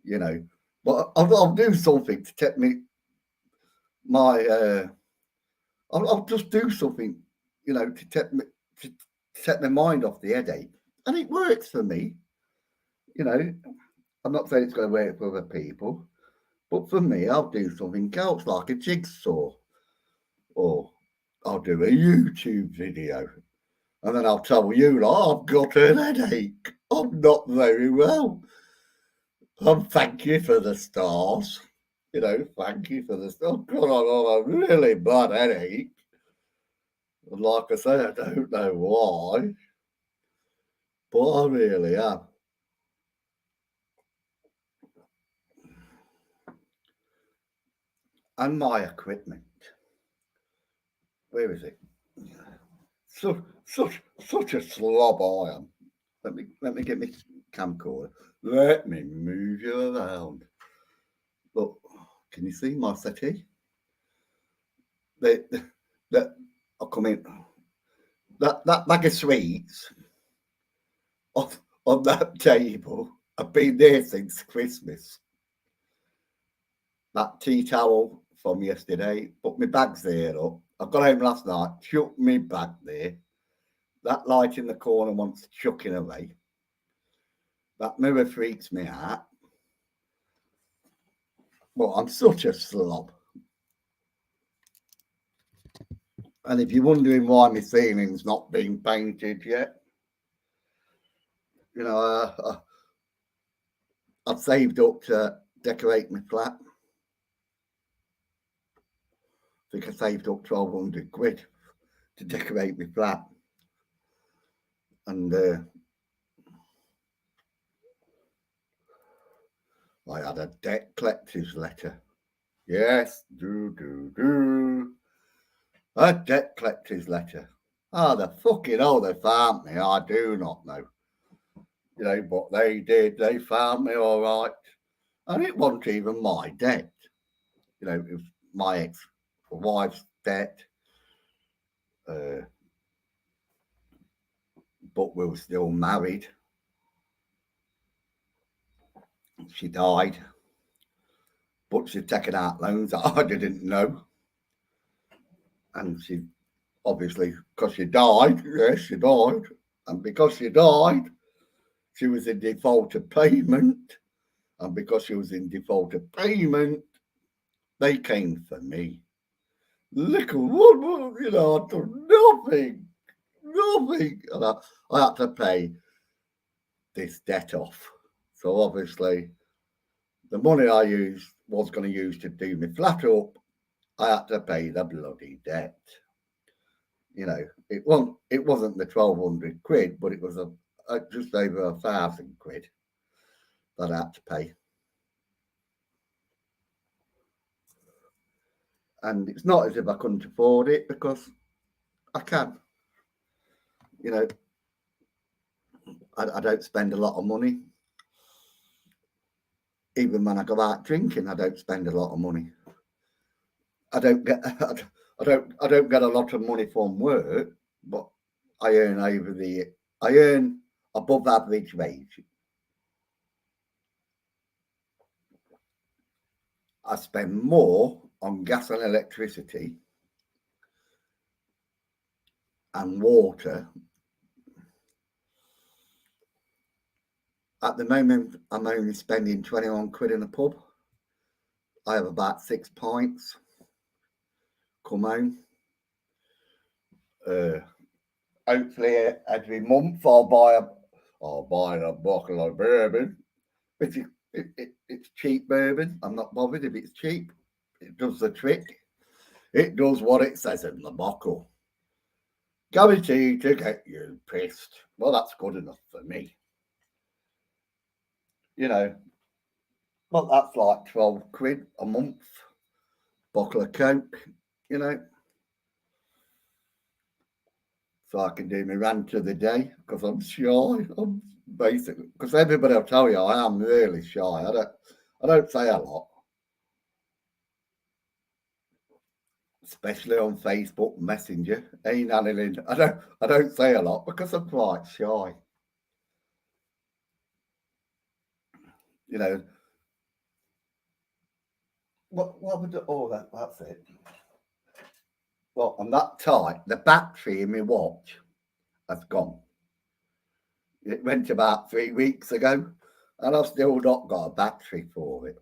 Speaker 1: You know, but I'll do something to take I'll just do something, you know, to take my mind off the headache. And it works for me. You know, I'm not saying it's going to work for other people, but for me, I'll do something else like a jigsaw, or I'll do a YouTube video, and then I'll tell you, I've got an headache. I'm not very well. Thank you for the stars. You know, thank you for the stars. God, I'm on a really bad headache. And like I say, I don't know why, but I really am. And my equipment. Where is it? Such a slob I am. Let me get my camcorder. Let me move you around. Look, can you see my settee? That I'll come in. That bag of sweets on that table. I've been there since Christmas. That tea towel from yesterday. Put my bags there up. I got home last night. Chucked me bag there. That light in the corner wants chucking away. That mirror freaks me out. Well, I'm such a slob. And if you're wondering why my ceiling's not being painted yet, you know, I've saved up to decorate my flat. I think I saved up 1,200 quid to decorate my flat. And I had a debt collector's letter. Yes, a debt collector's letter. How the fucking hell they found me, I do not know. You know, but they did. They found me all right. And it wasn't even my debt. You know, it was my ex-wife's debt. But we were still married. She died. But she'd taken out loans that I didn't know. And she obviously, because she died, yes, she died. And because she died, she was in default of payment. And because she was in default of payment, they came for me. Look at what, you know, I'd done nothing. And I had to pay this debt off. So obviously, the money I was going to use to do my flat up, I had to pay the bloody debt. You know, it wasn't the 1,200 quid, but it was just over 1,000 quid that I had to pay. And it's not as if I couldn't afford it, because I can. You know, I don't spend a lot of money. Even when I go out drinking, I don't spend a lot of money. I don't get a lot of money from work, but I earn above average wage. I spend more on gas and electricity and water. At the moment, I'm only spending 21 quid in a pub. I have about 6 pints. Come home. Hopefully, every month I'll buy a bottle of bourbon. It's cheap bourbon. I'm not bothered if it's cheap. It does the trick. It does what it says in the bottle. Guaranteed to get you pissed. Well, that's good enough for me. You know, well, that's like 12 quid a month. Bottle of Coke, you know. So I can do my rant of the day, because I'm shy. I'm basically, because everybody will tell you I am really shy. I don't say a lot. Especially on Facebook Messenger. Hey, Nanny Lynn, I don't say a lot because I'm quite shy. You know, what would that's it. Well, I'm that tight. The battery in my watch has gone. It went about 3 weeks ago, and I've still not got a battery for it.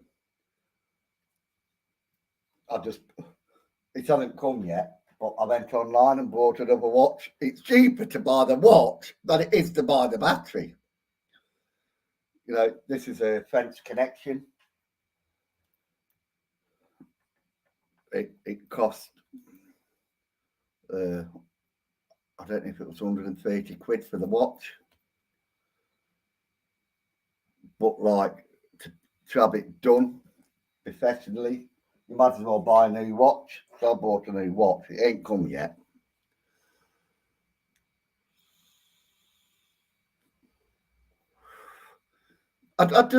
Speaker 1: It hasn't come yet, but I went online and bought another watch. It's cheaper to buy the watch than it is to buy the battery. You know, this is a French connection. It cost, I don't know if it was 130 quid for the watch. But like, to have it done professionally, you might as well buy a new watch. So I bought a new watch. It ain't come yet. I don't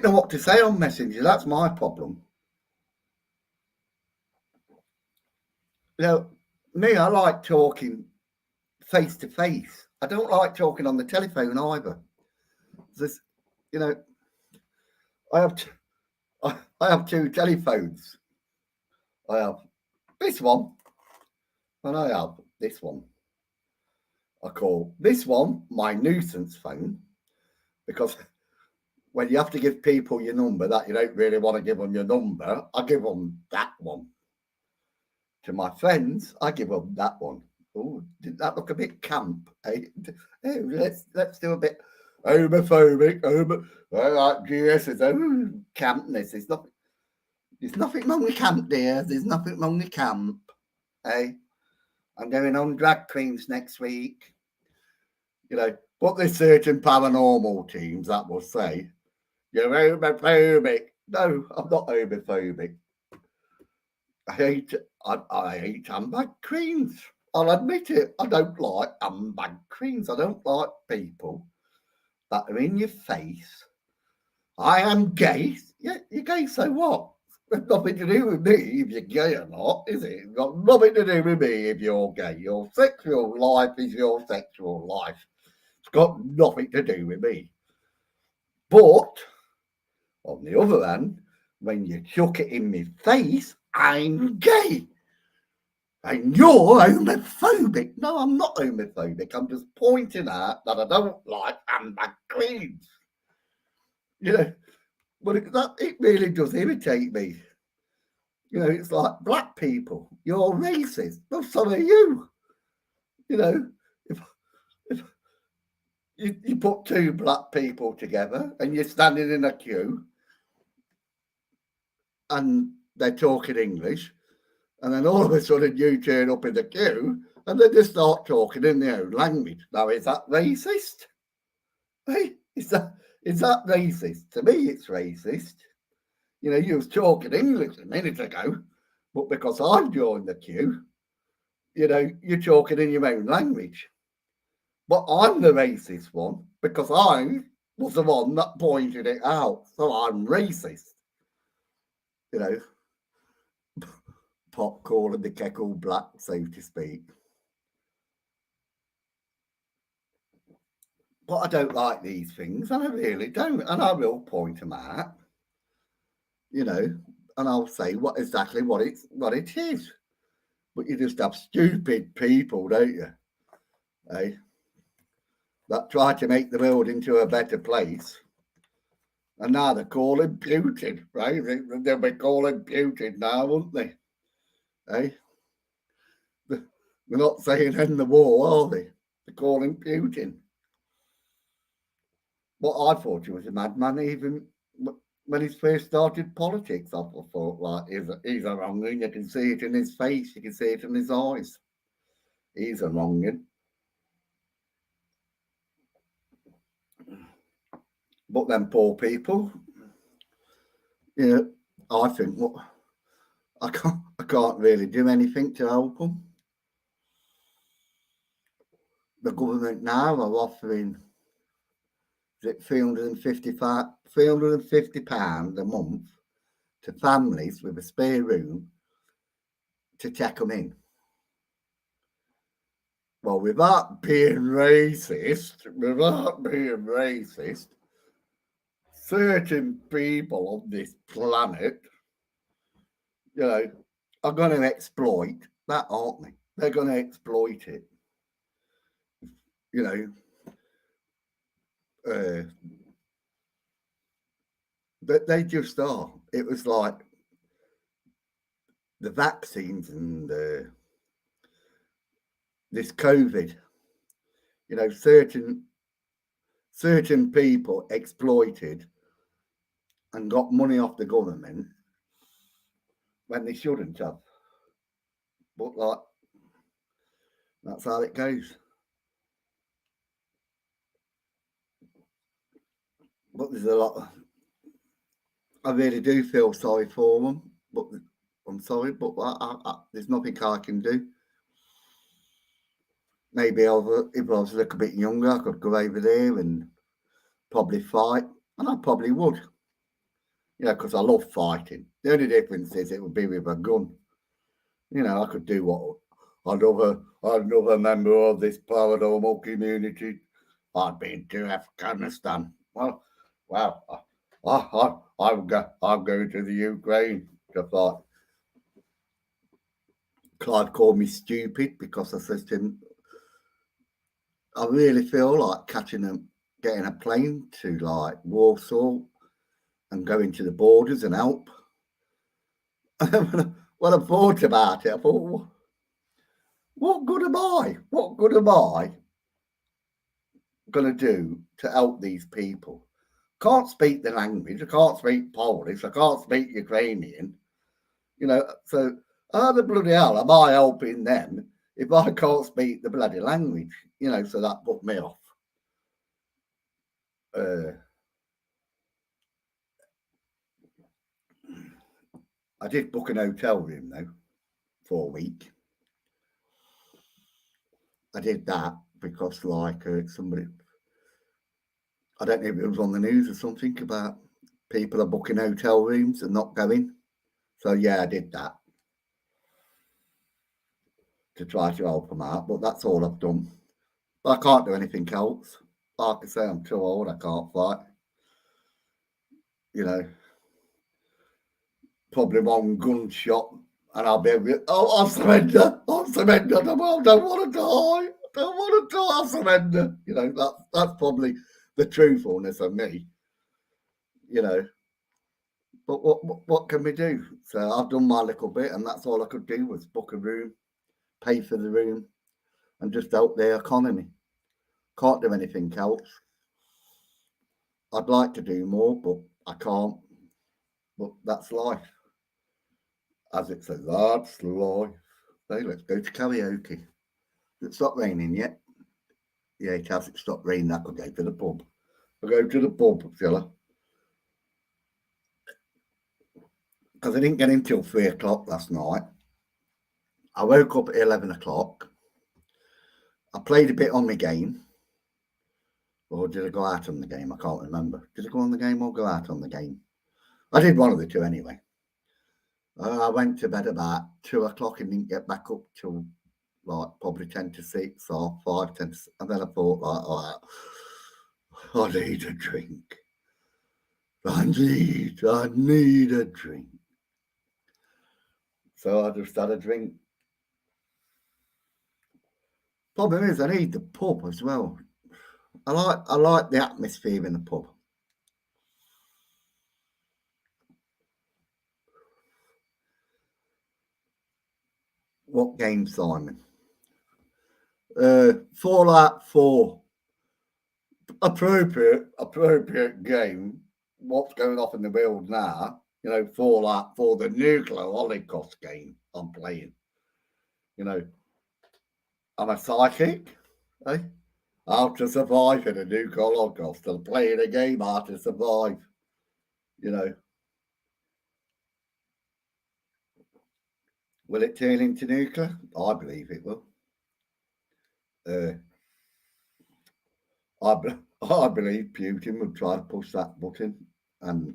Speaker 1: know what to say on Messenger. That's my problem. You know, me, I like talking face to face. I don't like talking on the telephone either. This, you know, I have two telephones. I have this one, and I have this one. I call this one my nuisance phone, because when you have to give people your number that you don't really want to give them your number, I give them that one to my friends, I give them that one. Oh, did that look a bit camp? Hey, let's do a bit homophobic. Like GS is campness. There's nothing wrong with camp, dear. There's nothing wrong with camp. Hey, I'm going on drag queens next week. But there's certain paranormal teams that will say, you're homophobic. No, I'm not homophobic. I hate handbag queens. I'll admit it. I don't like handbag queens. I don't like people that are in your face. I am gay. Yeah, you're gay, so what? It's nothing to do with me if you're gay or not, is it? It's got nothing to do with me if you're gay. Your sexual life is your sexual life. It's got nothing to do with me. But, on the other hand, when you chuck it in my face, I'm gay. And you're homophobic. No, I'm not homophobic. I'm just pointing out that I don't like handbag queens. But it really does irritate me. It's like black people. You're racist. Well, so are you. If you put two black people together and you're standing in a queue and they're talking English, and then all of a sudden you turn up in the queue and they just start talking in their own language. Now, is that racist? Hey, is that racist? To me, it's racist. You was talking English a minute ago, but because I've joined the queue, you're talking in your own language. But I'm the racist one because I was the one that pointed it out. So I'm racist. Pot calling the kettle black, so to speak. But I don't like these things, and I really don't. And I will point them out, and I'll say exactly what it is. But you just have stupid people, don't you? Hey, that try to make the world into a better place. And now they're calling Putin, right? They'll be calling Putin now, won't they? Hey, they're not saying end the war, are they? They're calling Putin. Well, I thought he was a madman even when he first started politics. I thought, like, he's a wrong'un. You can see it in his face. You can see it in his eyes. He's a wrong'un. But then poor people, I think, I can't really do anything to help them. The government now are offering £350 a month to families with a spare room to take them in. Well, without being racist, certain people on this planet, are going to exploit that, aren't they? They're going to exploit it. They just are. It was like the vaccines and this COVID. Certain people exploited and got money off the government when they shouldn't have. But that's how it goes. But there's a lot. I really do feel sorry for them. But I'm sorry, but there's nothing I can do. Maybe if I was a little bit younger, I could go over there and probably fight, and I probably would. Because I love fighting. The only difference is it would be with a gun. I could do what another member of this paranormal community. I'd been to Afghanistan. Well, I'm going to the Ukraine. Just like Clive called me stupid because I said to him, I really feel like getting a plane to like Warsaw and going to the borders and help. when I thought about it, I thought, what good am I? What good am I going to do to help these people? Can't speak the language. I can't speak Polish. I can't speak Ukrainian. So how the bloody hell am I helping them if I can't speak the bloody language? So that put me off. I did book an hotel room though for a week. I did that because somebody, I don't know if it was on the news or something about people are booking hotel rooms and not going. So yeah, I did that to try to help them out, but that's all I've done. But I can't do anything else. Like I say, I'm too old. I can't fight. Probably one gunshot and I'll be I'll surrender. I'll surrender. I don't want to die. I don't want to die. I'll surrender. That's probably the truthfulness of me. But what can we do? So I've done my little bit, and that's all I could do was book a room, pay for the room, and just help the economy. Can't do anything else. I'd like to do more, but I can't. But that's life. As it says, that's life. Hey, let's go to karaoke. It's stopped raining yet? Yeah, it has. It stopped raining. I could go to the pub. I'll go to the pub, fella. Because I didn't get in till 3 o'clock last night. I woke up at 11 o'clock. I played a bit on my game. Or did I go out on the game? I can't remember. Did I go on the game or go out on the game? I did one of the two anyway. I went to bed about 2 o'clock and didn't get back up till probably 10 to 6 or 5, 10 to 6. And then I thought I need a drink. I need a drink. So I just had a drink. Problem is, I need the pub as well. I like the atmosphere in the pub. What game, Simon? Fallout 4. Appropriate game. What's going off in the world now? Fallout 4, the nuclear holocaust game I'm playing. I'm a psychic. How to survive in a nuclear holocaust. I'm playing a game how to survive. Will it turn into nuclear? I believe it will. I believe Putin would try to push that button and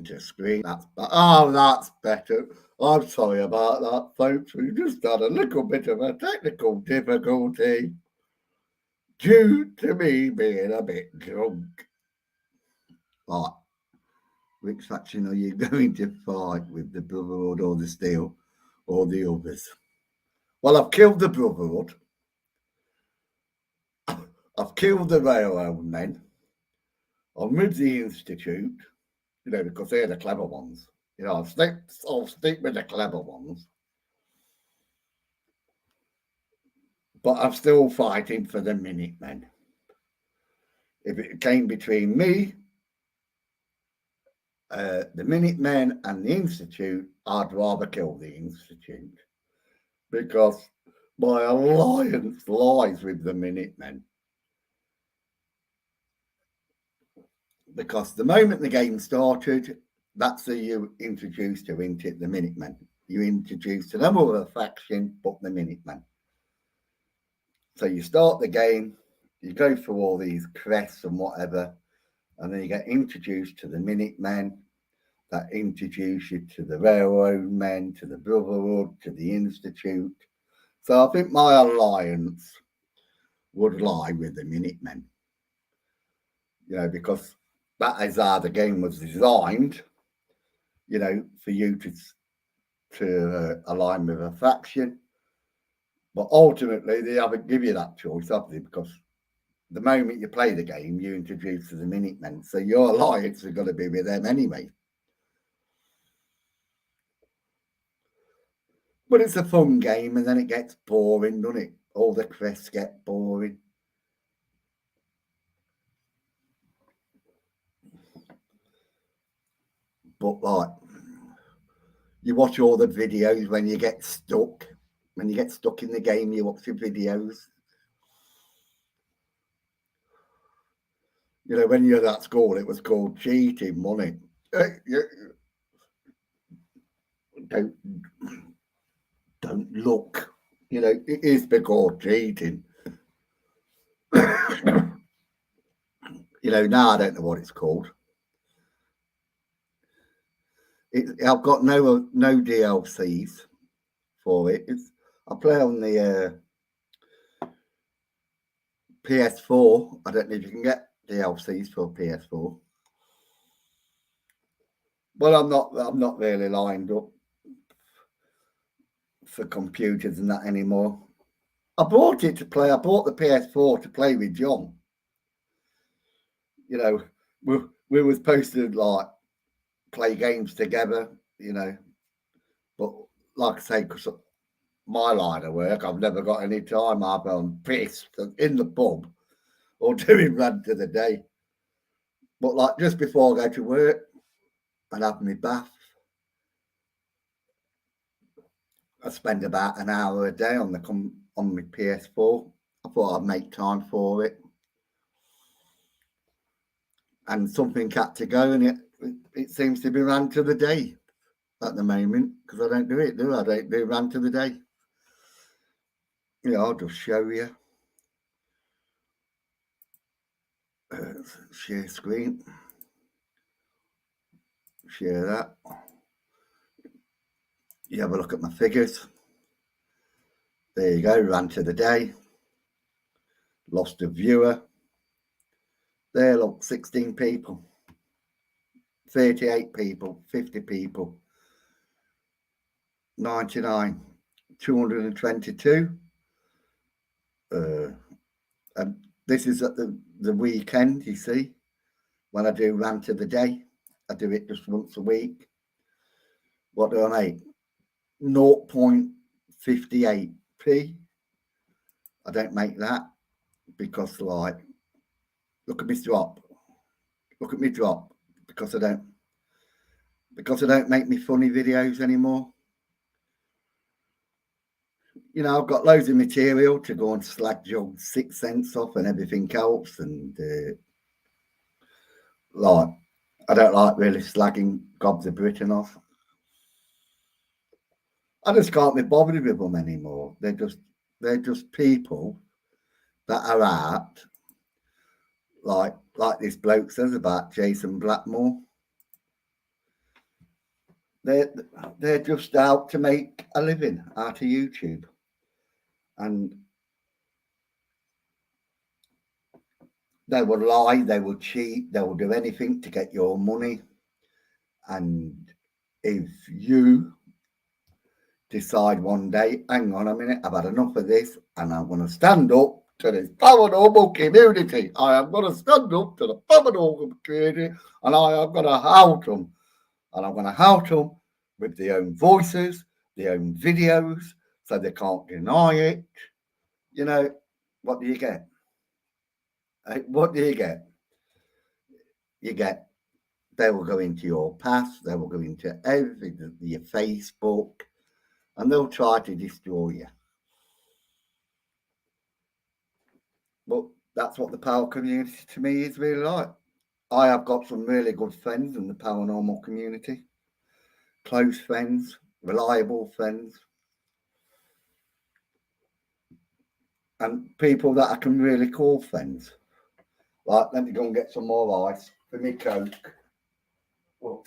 Speaker 1: to screen. That's better. I'm sorry about that, folks. We just had a little bit of a technical difficulty due to me being a bit drunk. Right. Which faction are you going to fight with, the Brotherhood or the Steel or the others? Well, I've killed the Brotherhood. I've killed the Railroad men. I'm with the Institute, because they're the clever ones. I'll stick with the clever ones. But I'm still fighting for the Minutemen. If it came between me, the Minutemen and the Institute, I'd rather kill the Institute. Because my alliance lies with the Minutemen. Because the moment the game started, that's who you introduced to into the Minutemen. You introduced to them other faction, but the Minutemen. So you start the game, you go through all these crests and whatever, and then you get introduced to the Minutemen that introduce you to the Railroad men, to the Brotherhood, to the Institute. So I think my alliance would lie with the Minutemen. You know, because that is how the game was designed. You know, for you to align with a faction. But ultimately, they haven't given you that choice, have they? Because the moment you play the game, you introduce the Minutemen. So your alliance is going to be with them anyway. But it's a fun game, and then it gets boring, doesn't it? All the quests get boring. But like, you watch all the videos when you get stuck. When you get stuck in the game, you watch your videos. You know, when you're at school, it was called cheating, wasn't it? Don't look. You know, it is called cheating. You know, now I don't know what it's called. I've got no DLCs for it. I play on the PS4. I don't know if you can get DLCs for PS4. Well, I'm not really lined up for computers and that anymore. I bought it to play. I bought the PS4 to play with John. You know, we were supposed to like play games together. You know, but like I say, because my line of work, I've never got any time. I'm pissed in the pub or doing Rant of the Day. But like just before I go to work and have my bath, I spend about an hour a day on my PS4. I thought I'd make time for it, and something had to go, and it seems to be Rant of the Day at the moment because I don't do it, do I? I don't do Rant of the Day. You know, I'll just show you. Share screen. Share that. You have a look at my figures. There you go, Rant of the Day. Lost a viewer. There, look, 16 people. 38 people, 50 people. 99, 222. And this is at the weekend, you see. When I do Rant of the Day, I do it just once a week. What do I make? 0.58p. I don't make that because, like, look at me drop. Look at me drop because I don't make me funny videos anymore. You know, I've got loads of material to go and slag Jog 6 cents off and everything else, and like, I don't like really slagging gobs of Britain off. I just can't be bothered with them anymore. They're just people that are out, like this bloke says about Jason Blackmore. They're just out to make a living out of YouTube, and they will lie, they will cheat, they will do anything to get your money. And if you decide one day, hang on a minute, I've had enough of this and I'm going to stand up to this paranormal community. I am going to stand up to the paranormal community and I am going to out them. And I'm going to out them with their own voices, their own videos, so they can't deny it. You know, what do you get? What do you get? You get, they will go into your past, they will go into everything, your Facebook, and they'll try to destroy you. But that's what the power community to me is really like. I have got some really good friends in the paranormal community, close friends, reliable friends, and people that I can really call friends. Like, let me go and get some more ice for me Coke. Well,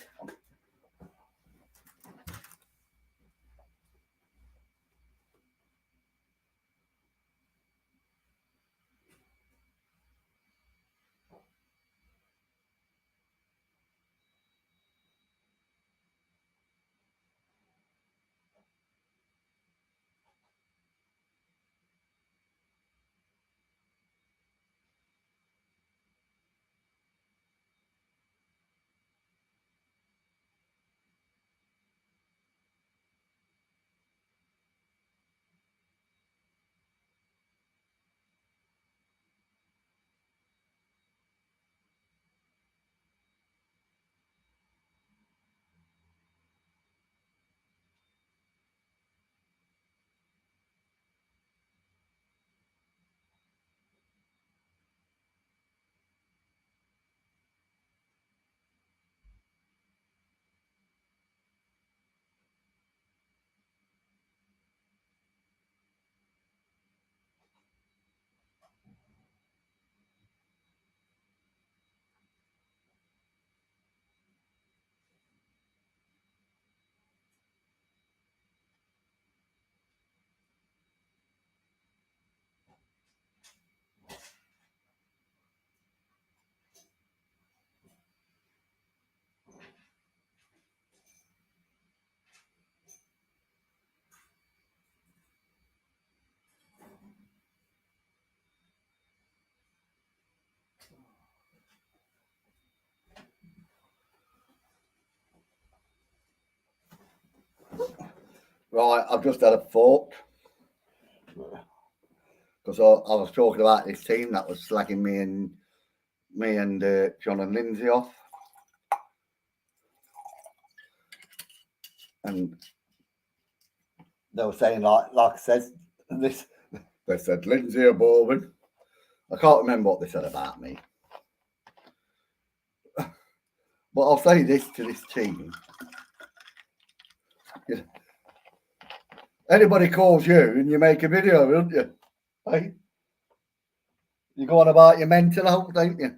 Speaker 1: Right, I've just had a thought. Because I was talking about this team that was slagging me and John and Lindsay off. And they were saying, like I said, this. They said Lindsay or Baldwin. I can't remember what they said about me. But I'll say this to this team. Anybody calls you and you make a video, don't you? Hey? You go on about your mental health, don't you?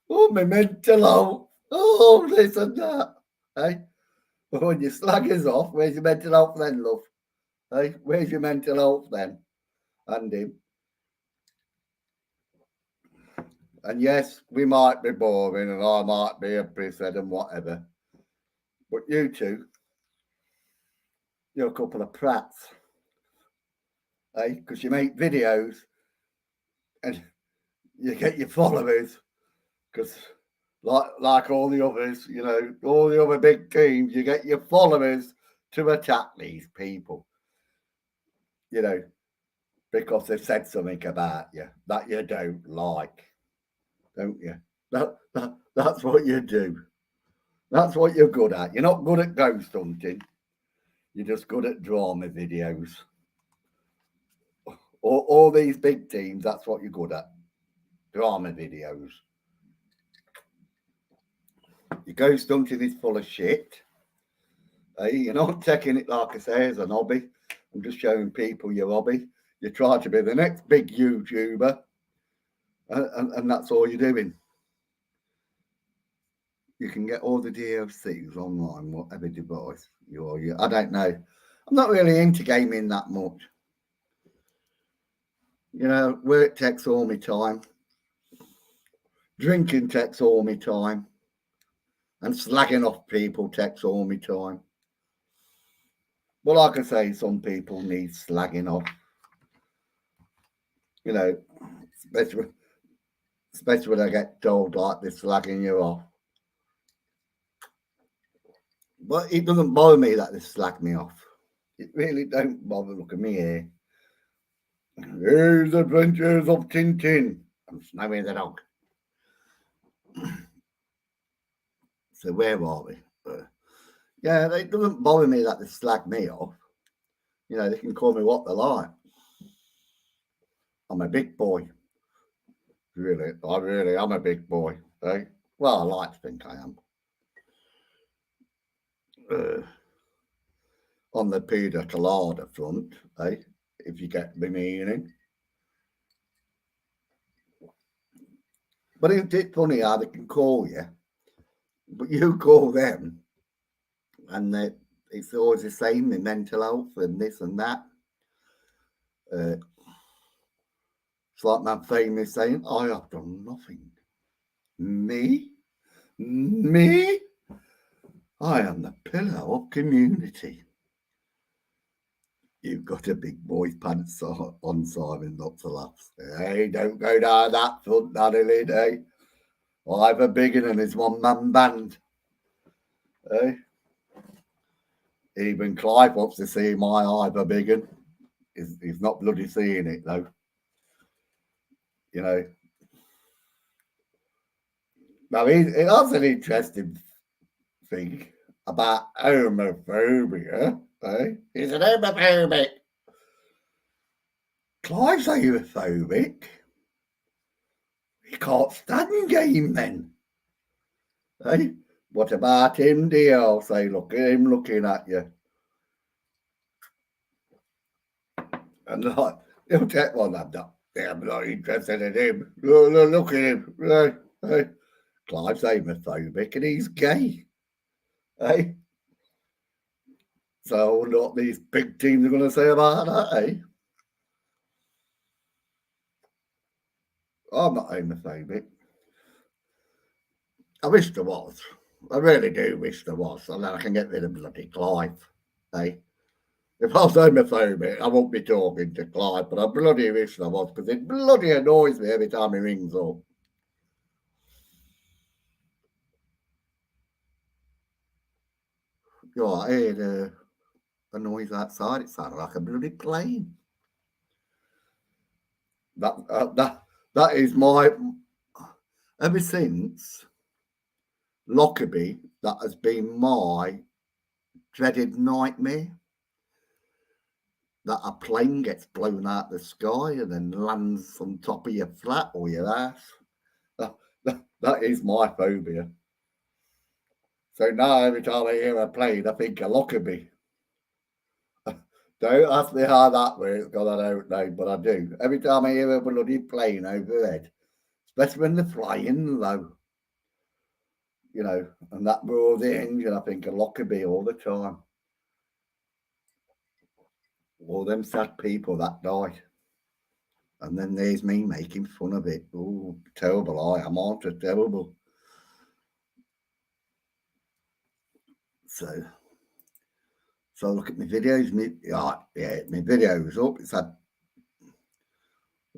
Speaker 1: Oh, my mental health. Oh, this and that. Hey? But when you slag us off, where's your mental health then, love? Hey? Where's your mental health then? And him. And yes, we might be boring and I might be a prisshead and whatever. But you two, you're a couple of prats. Because you make videos and you get your followers. Because like all the others, you know, all the other big teams, you get your followers to attack these people. You know, because they've said something about you that you don't like, don't you? That's what you do. That's what you're good at. You're not good at ghost hunting. You're just good at drama videos. All these big teams, that's what you're good at. Drama videos. Your ghost hunting is full of shit. You're not taking it, like I say, as an hobby. I'm just showing people your hobby. You try to be the next big YouTuber, and that's all you're doing. You can get all the DLCs online, whatever device you're. I don't know. I'm not really into gaming that much. You know, work takes all my time. Drinking takes all my time. And slagging off people takes all my time. But like I say, some people need slagging off. You know, especially when I get told like they're slagging you off. But it doesn't bother me that they slag me off. It really don't bother. Look at me here. Here's Adventures of Tintin. I'm Snowy the dog. So where are we? Yeah, it doesn't bother me that they slag me off. You know, they can call me what they like. I'm a big boy. Really, I'm a big boy. Eh? Well, I like to think I am. On the pina colada front, if you get the meaning. But isn't it funny how they can call you, but you call them, and it's always the same, the mental health and this and that. It's like my famous saying, I have done nothing. Me? I am the pillar of community. You've got a big boy's pants on, Simon, not to laugh. Hey, don't go down that front, Natalie, eh? Ivor Biggin and his one-man band. Eh? Even Clive wants to see my Ivor Biggin. He's not bloody seeing it, though. You know. Now, that's an interesting thing about homophobia. Eh? He's an homophobic. Clive's homophobic. He can't stand gay men. Hey, what about him, dear? I'll say, look at him looking at you. And like, he'll take one of them. I'm not interested in him. Look at him. Hey. Clive's homophobic and he's gay. Hey. So I wonder what these big teams are going to say about that, eh? I'm not homophobic. I wish there was. I really do wish there was. So then I can get rid of bloody Clive. Eh? If I was homophobic, I won't be talking to Clive, but I bloody wish there was, because it bloody annoys me every time he rings up. Right, here, the noise outside. It sounded like a bloody plane. That is my, ever since Lockerbie, that has been my dreaded nightmare. That a plane gets blown out the sky and then lands on top of your flat or your house. That is my phobia. So now every time I hear a plane, I think of Lockerbie. Don't ask me how that works, because I don't know, but I do. Every time I hear a bloody plane overhead, especially when they're flying low, you know, and that roars the engine, I think of Lockerbie all the time. All them sad people that died. And then there's me making fun of it. Oh, terrible I am, aren't I? Terrible. So look at my videos. My video's up. It's had.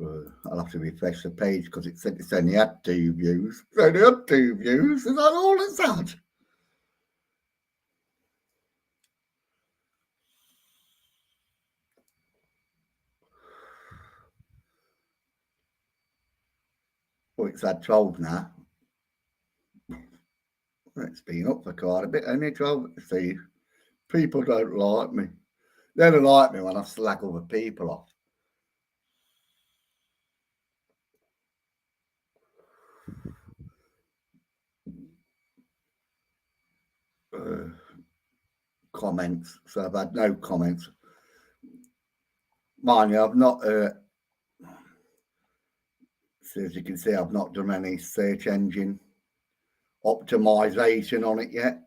Speaker 1: I'll have to refresh the page because it said it's only had 2 views. It's only had 2 views. Is that all it's had? Well, it's had 12 now. It's been up for quite a bit. Only 12. See, people don't like me. They don't like me when I slag other people off. Comments. So I've had no comments. Mind you, I've not. So as you can see, I've not done any search engine optimization on it yet.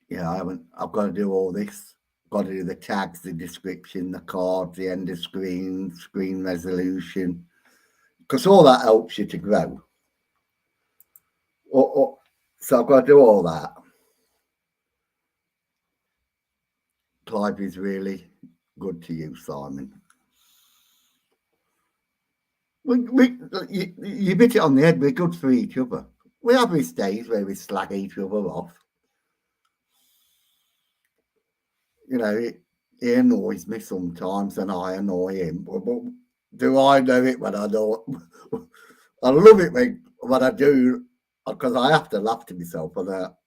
Speaker 1: Yeah, I haven't. I've got to do all this. Got to do the tags, the description, the cards, the end of screen, screen resolution, because all that helps you to grow. So I've got to do all that. Clive is really good to you, Simon. You hit it on the head. We're good for each other. We have these days where we slag each other off. You know, he annoys me sometimes and I annoy him. But do I know it when I know it? I love it when I do, because I have to laugh to myself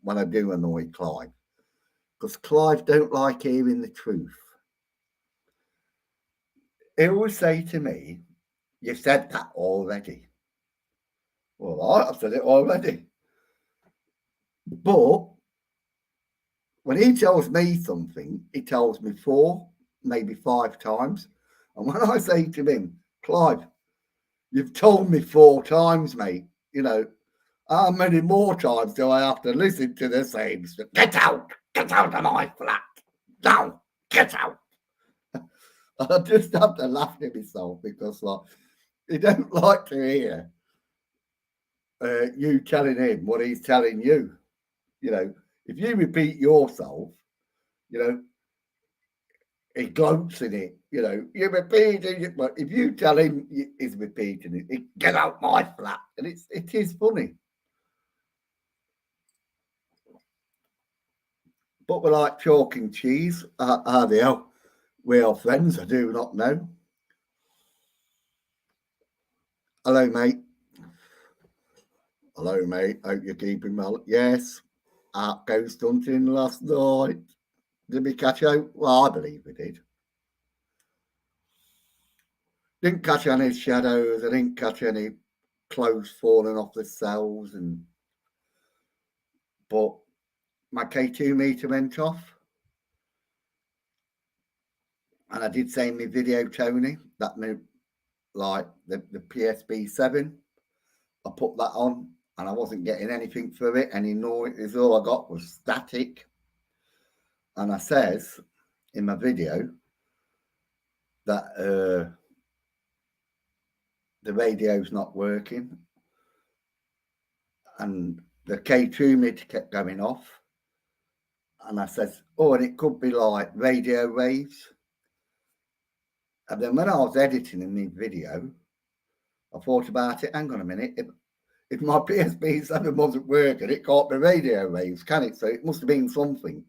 Speaker 1: when I do annoy Clive. Because Clive don't like hearing the truth. He always say to me, "You've said that already." Well, I've said it already. But when he tells me something, he tells me 4, maybe 5 times. And when I say to him, "Clive, you've told me 4 times, mate, you know, how many more times do I have to listen to the same stuff? Get out of my flat. Now, get out." I just have to laugh at myself because he don't like to hear you telling him what he's telling you. You know, if you repeat yourself, you know, he gloats in it. You know, you're repeating it, but if you tell him he's repeating it, he get out my flat, and it is funny. But we're like chalk and cheese. How the hell we are friends? I do not know. Hello, mate. Hello, mate. Hope you're keeping well. Yes, out ghost hunting last night. Did we catch out? Well, I believe we did. Didn't catch any shadows. I didn't catch any clothes falling off the cells, but my K2 meter went off. And I did say in my video, Tony, that like the PSB 7, I put that on and I wasn't getting anything for it, any noise. All I got was static. And I says in my video that the radio's not working, and the K2 meter kept going off. And I says, oh, and it could be like radio waves. And then when I was editing in the video, I thought about it. Hang on a minute. if my PSP 7 wasn't working, it can't be radio waves, can it? So it must have been something.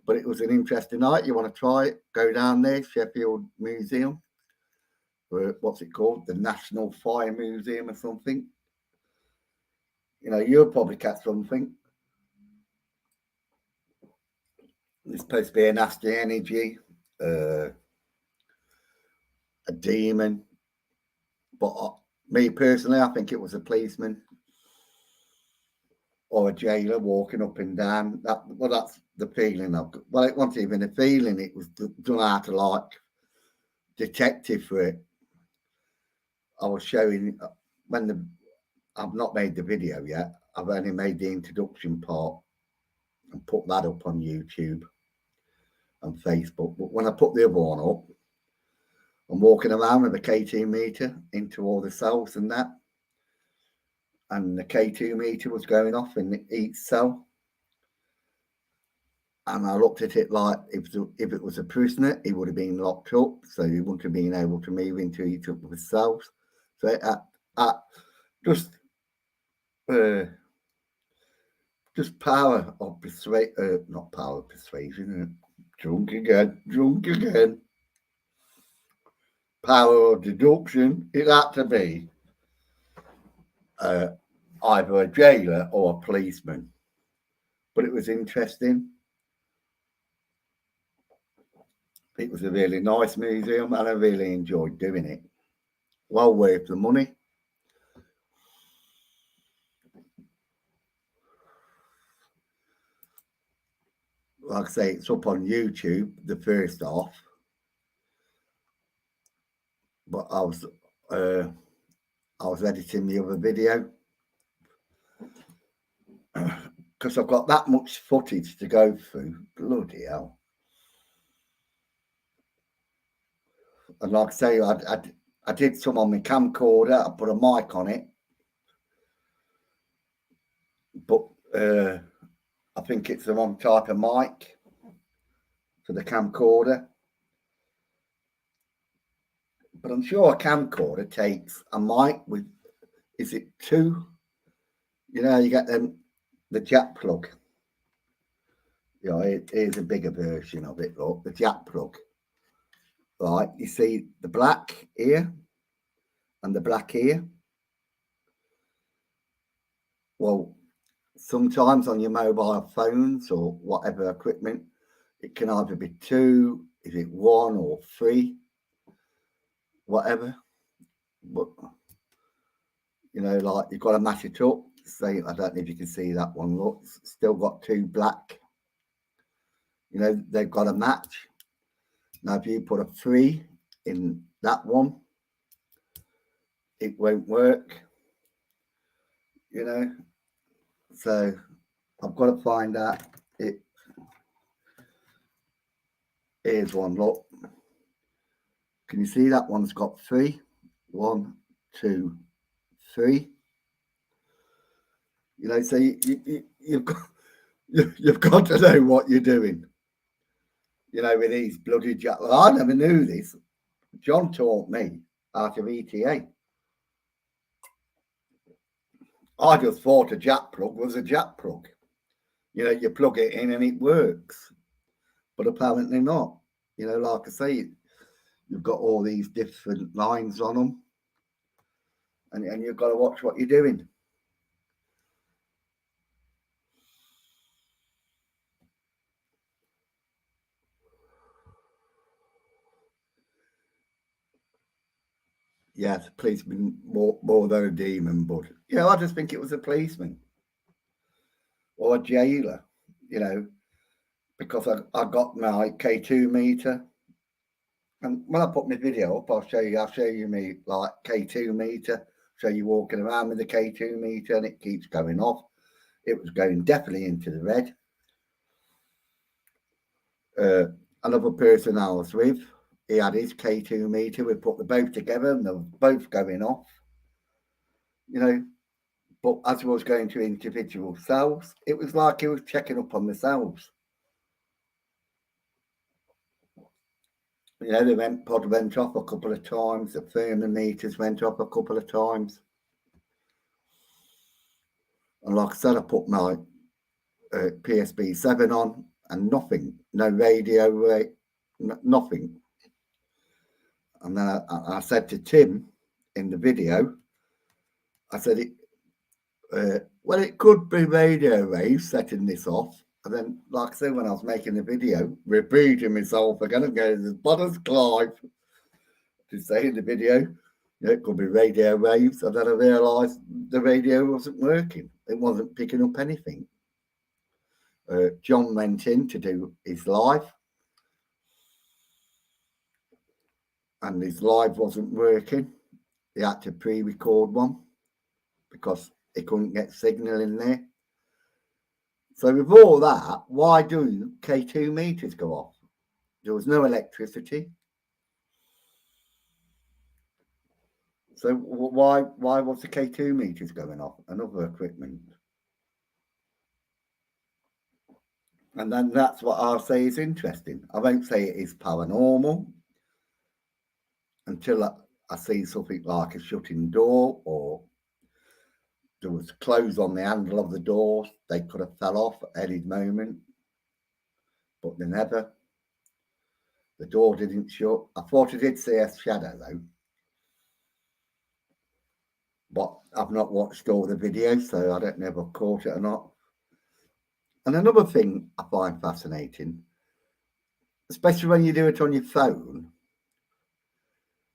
Speaker 1: But it was an interesting night. You want to try it? Go down there, Sheffield Museum. Or what's it called? The National Fire Museum or something. You know, you'll probably catch something. It's supposed to be a nasty energy, a demon. But me personally, I think it was a policeman or a jailer walking up and down. That's the feeling I've got. Well, it wasn't even a feeling. It was done out of like detective for it. I was showing I've not made the video yet. I've only made the introduction part and put that up on YouTube and Facebook. But when I put the other one up, I'm walking around with a K2 meter into all the cells and that. And the K2 meter was going off in each cell. And I looked at it like if it was a prisoner, he would have been locked up, so he wouldn't have been able to move into each of the cells. So just power of persuasion, not power of persuasion, drunk again. Power of deduction. It had to be either a jailer or a policeman. But it was interesting. It was a really nice museum and I really enjoyed doing it. Well worth the money. Like I say, it's up on YouTube, the first half. But I was editing the other video because I've got that much footage to go through. Bloody hell. And like I say, I did some on my camcorder. I put a mic on it. But I think it's the wrong type of mic for the camcorder. But I'm sure a camcorder takes a mic with, is it two? You know, you get the jack plug. You know, here's a bigger version of it, look, the jack plug. Right, you see the black here and the black here. Well, sometimes on your mobile phones or whatever equipment, it can either be two, is it one or three, whatever. But, you know, like you've got to match it up. Say, I don't know if you can see that one, look, still got two black. You know, they've got to match. Now, if you put a 3 in that one, it won't work, you know. So I've got to find out it. Here's one, look. Can you see that one's got 3? 1, 2, 3. You know, so you've got to know what you're doing. You know, with these bloody jack. I never knew this. John taught me out of ETA. I just thought a jack plug was a jack plug. You know, you plug it in and it works. But apparently not. You know, like I say, you've got all these different lines on them. And you've got to watch what you're doing. Yes, a policeman more than a demon, but yeah, I just think it was a policeman or a jailer, you know, because I got my K2 meter. And when I put my video up, I'll show you me like K2 meter, show you walking around with the K2 meter and it keeps going off. It was going definitely into the red. Another person I was with, he had his K2 meter. We put them both together and they were both going off. You know, but as we was going to individual cells, it was like he was checking up on the cells. You know, the pod went off a couple of times, the thermometers went off a couple of times. And like I said, I put my PSB 7 on and nothing, no radio, nothing. And then I said to Tim in the video, I said, well, it could be radio waves setting this off. And then, like I said, when I was making the video, repeating myself again and going, as bad as Clive to say in the video, yeah, it could be radio waves. And then I realised the radio wasn't working. It wasn't picking up anything. John went in to do his live, and his live wasn't working. He had to pre-record one because he couldn't get signal in there. So with all that, why do K2 meters go off? There was no electricity. So why was the K2 meters going off and other equipment? And then that's what I'll say is interesting. I won't say it is paranormal until I see something like a shutting door, or there was clothes on the handle of the door. They could have fell off at any moment, but they never. The door didn't shut. I thought I did see a shadow though, but I've not watched all the videos, so I don't know if I've caught it or not. And another thing I find fascinating, especially when you do it on your phone,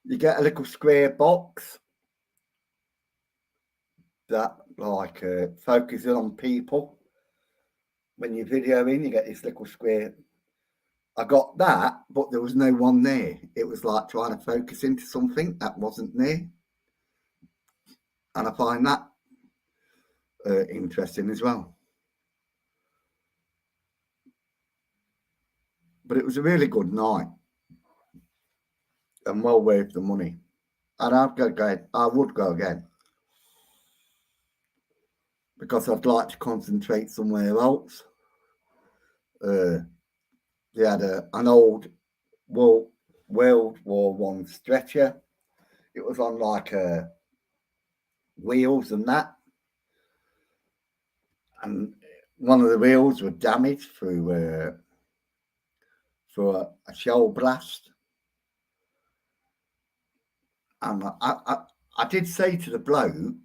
Speaker 1: you get a little square box that like focuses on people. When you're videoing, you get this little square. I got that, but there was no one there. It was like trying to focus into something that wasn't there. And I find that interesting as well. But it was a really good night and well worth the money. And I would go again because I'd like to concentrate somewhere else. They had an old World War I stretcher. It was on like wheels and that. And one of the wheels were damaged through a shell blast. And I did say to the bloke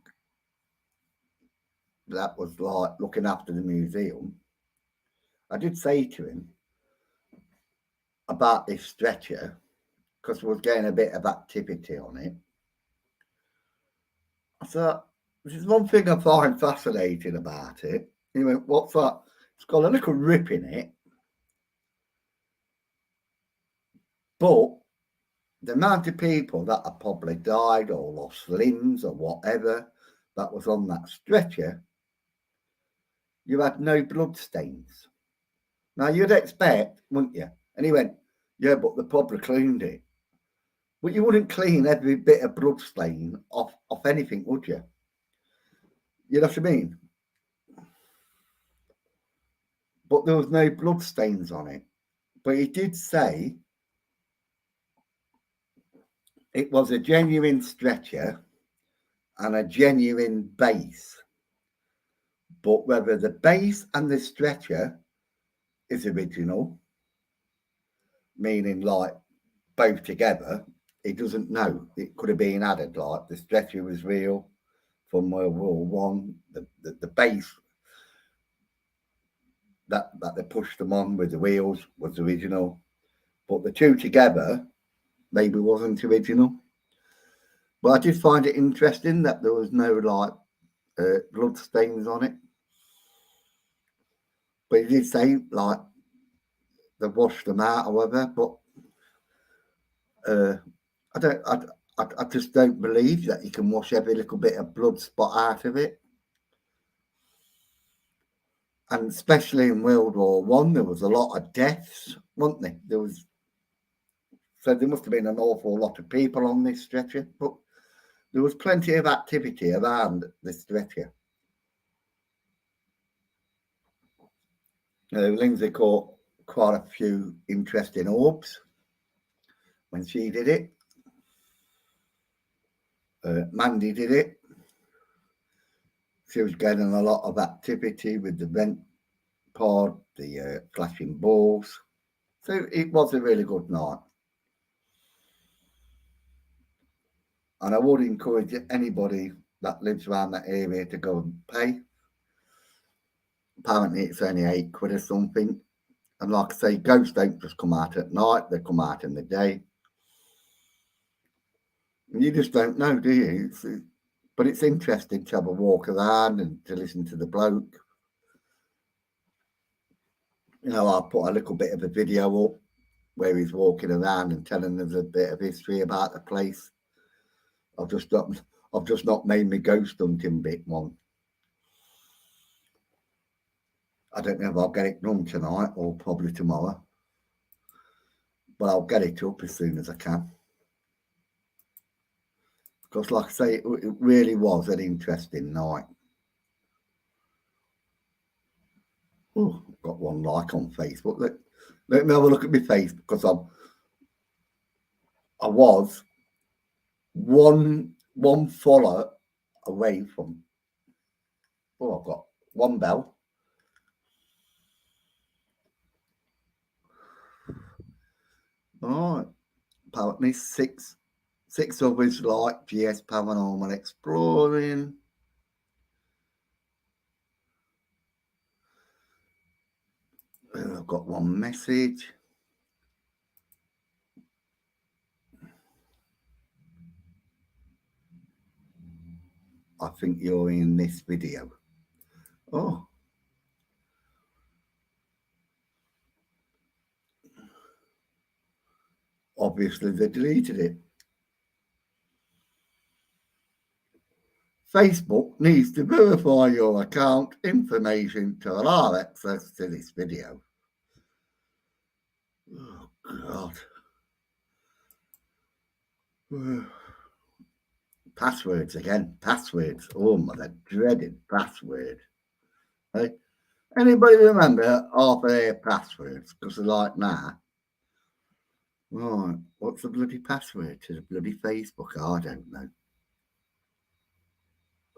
Speaker 1: that was like looking after the museum, I did say to him about this stretcher because we was getting a bit of activity on it. I thought, this is one thing I find fascinating about it. He went, what's that? It's got a little rip in it. But the amount of people that have probably died or lost limbs or whatever that was on that stretcher, you had no blood stains. Now, you'd expect, wouldn't you? And he went, yeah, but they probably cleaned it. But you wouldn't clean every bit of blood stain off anything, would you? You know what I mean? But there was no blood stains on it. But he did say it was a genuine stretcher and a genuine base. But whether the base and the stretcher is original, meaning like both together, he doesn't know. It could have been added, like the stretcher was real from World War One. The base that they pushed them on with the wheels was original, but the two together maybe wasn't original. But I did find it interesting that there was no like blood stains on it. But he did say like they washed them out, however. But I just don't believe that you can wash every little bit of blood spot out of it. And especially in World War One, there was a lot of deaths, wasn't there? So there must have been an awful lot of people on this stretcher, but there was plenty of activity around the stretcher. Lindsay caught quite a few interesting orbs when she did it. Mandy did it. she was getting a lot of activity with the vent pod, the flashing balls. So it was a really good night. And I would encourage anybody that lives around that area to go and pay. Apparently it's only £8 or something. And like I say, ghosts don't just come out at night, they come out in the day. And you just don't know, do you? But it's interesting to have a walk around and to listen to the bloke. You know, I put a little bit of a video up where he's walking around and telling us a bit of history about the place. I've just not made my ghost hunting bit one. I don't know if I'll get it done tonight or probably tomorrow, but I'll get it up as soon as I can. Because like I say, it really was an interesting night. Oh, I've got one like on Facebook. Let me have a look at my face, because I was one follower away from. Oh, I've got one bell. All right, apparently six others like GS Paranormal Exploring. I've got one message. I think you're in this video. Oh. Obviously, they deleted it. Facebook needs to verify your account information to allow access to this video. Oh, God. Passwords again. Passwords. Oh, my, that dreaded password. Hey, anybody remember half of their passwords? Because they're like, nah. Right, what's the bloody password to the bloody Facebook? I don't know.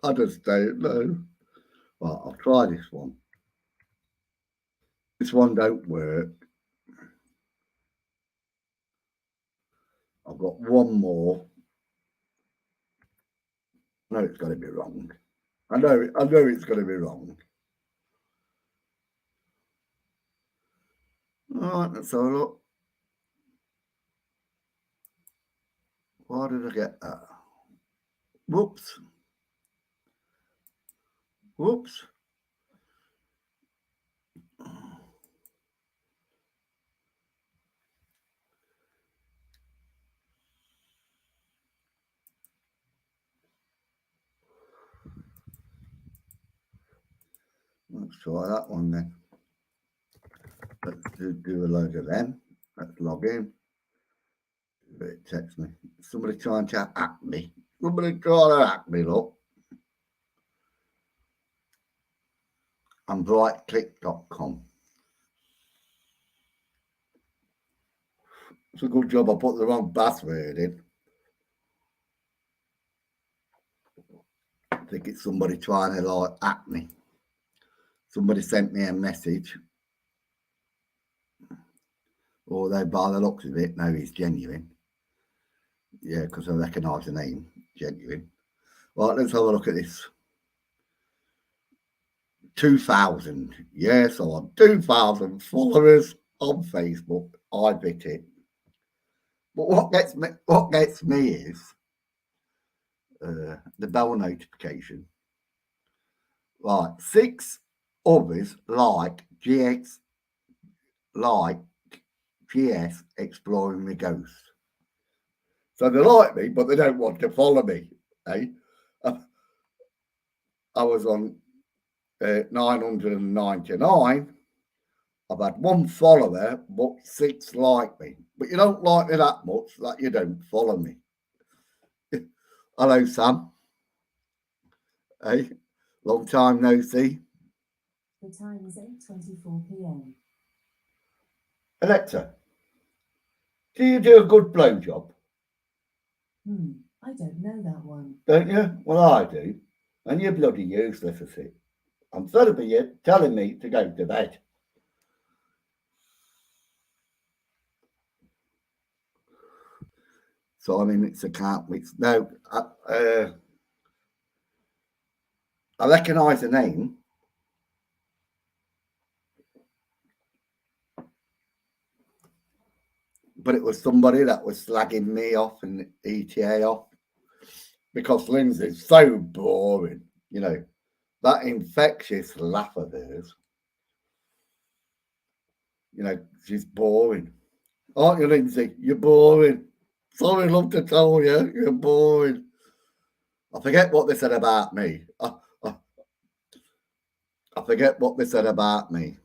Speaker 1: I just don't know. Well, I'll try this one. This one don't work. I've got one more. No, it's got to be wrong. I know it's going to be wrong. All right, let's have a look. Why did I get that? Whoops. Whoops. Let's try that one then. Let's do a load of them. Let's log in. It text me. Somebody trying to hack me. Somebody trying to hack me, look. I'm brightclick.com. It's a good job I put the wrong password in. I think it's somebody trying to like hack me. Somebody sent me a message. Although by the looks of it, no, he's genuine. Yeah, because I recognise the name, genuine. Right, let's have a look at this. 2,000. Yes, I want 2,000 followers on Facebook. I bit it. But what gets me is the bell notification. Right, 6 others like GS exploring the ghost. So they like me, but they don't want to follow me. Eh? I was on 999. I've had 1 follower, but 6 like me. But you don't like me that much that you don't follow me. Hello, Sam. Hey, long time no see.
Speaker 4: The time is 8:24 p.m.
Speaker 1: Alexa, do you do a good blowjob?
Speaker 4: I don't know that one.
Speaker 1: Don't you? Well, I do. And you're bloody useless as it. I'm fed up of you telling me to go to bed. So I mean, it's a can't. It's no. I recognise the name, but it was somebody that was slagging me off and ETA off because Lindsay's so boring. You know, that infectious laugh of hers. You know, she's boring. Aren't you, Lindsay? You're boring. Sorry, love to tell you, you're boring. I forget what they said about me. I forget what they said about me.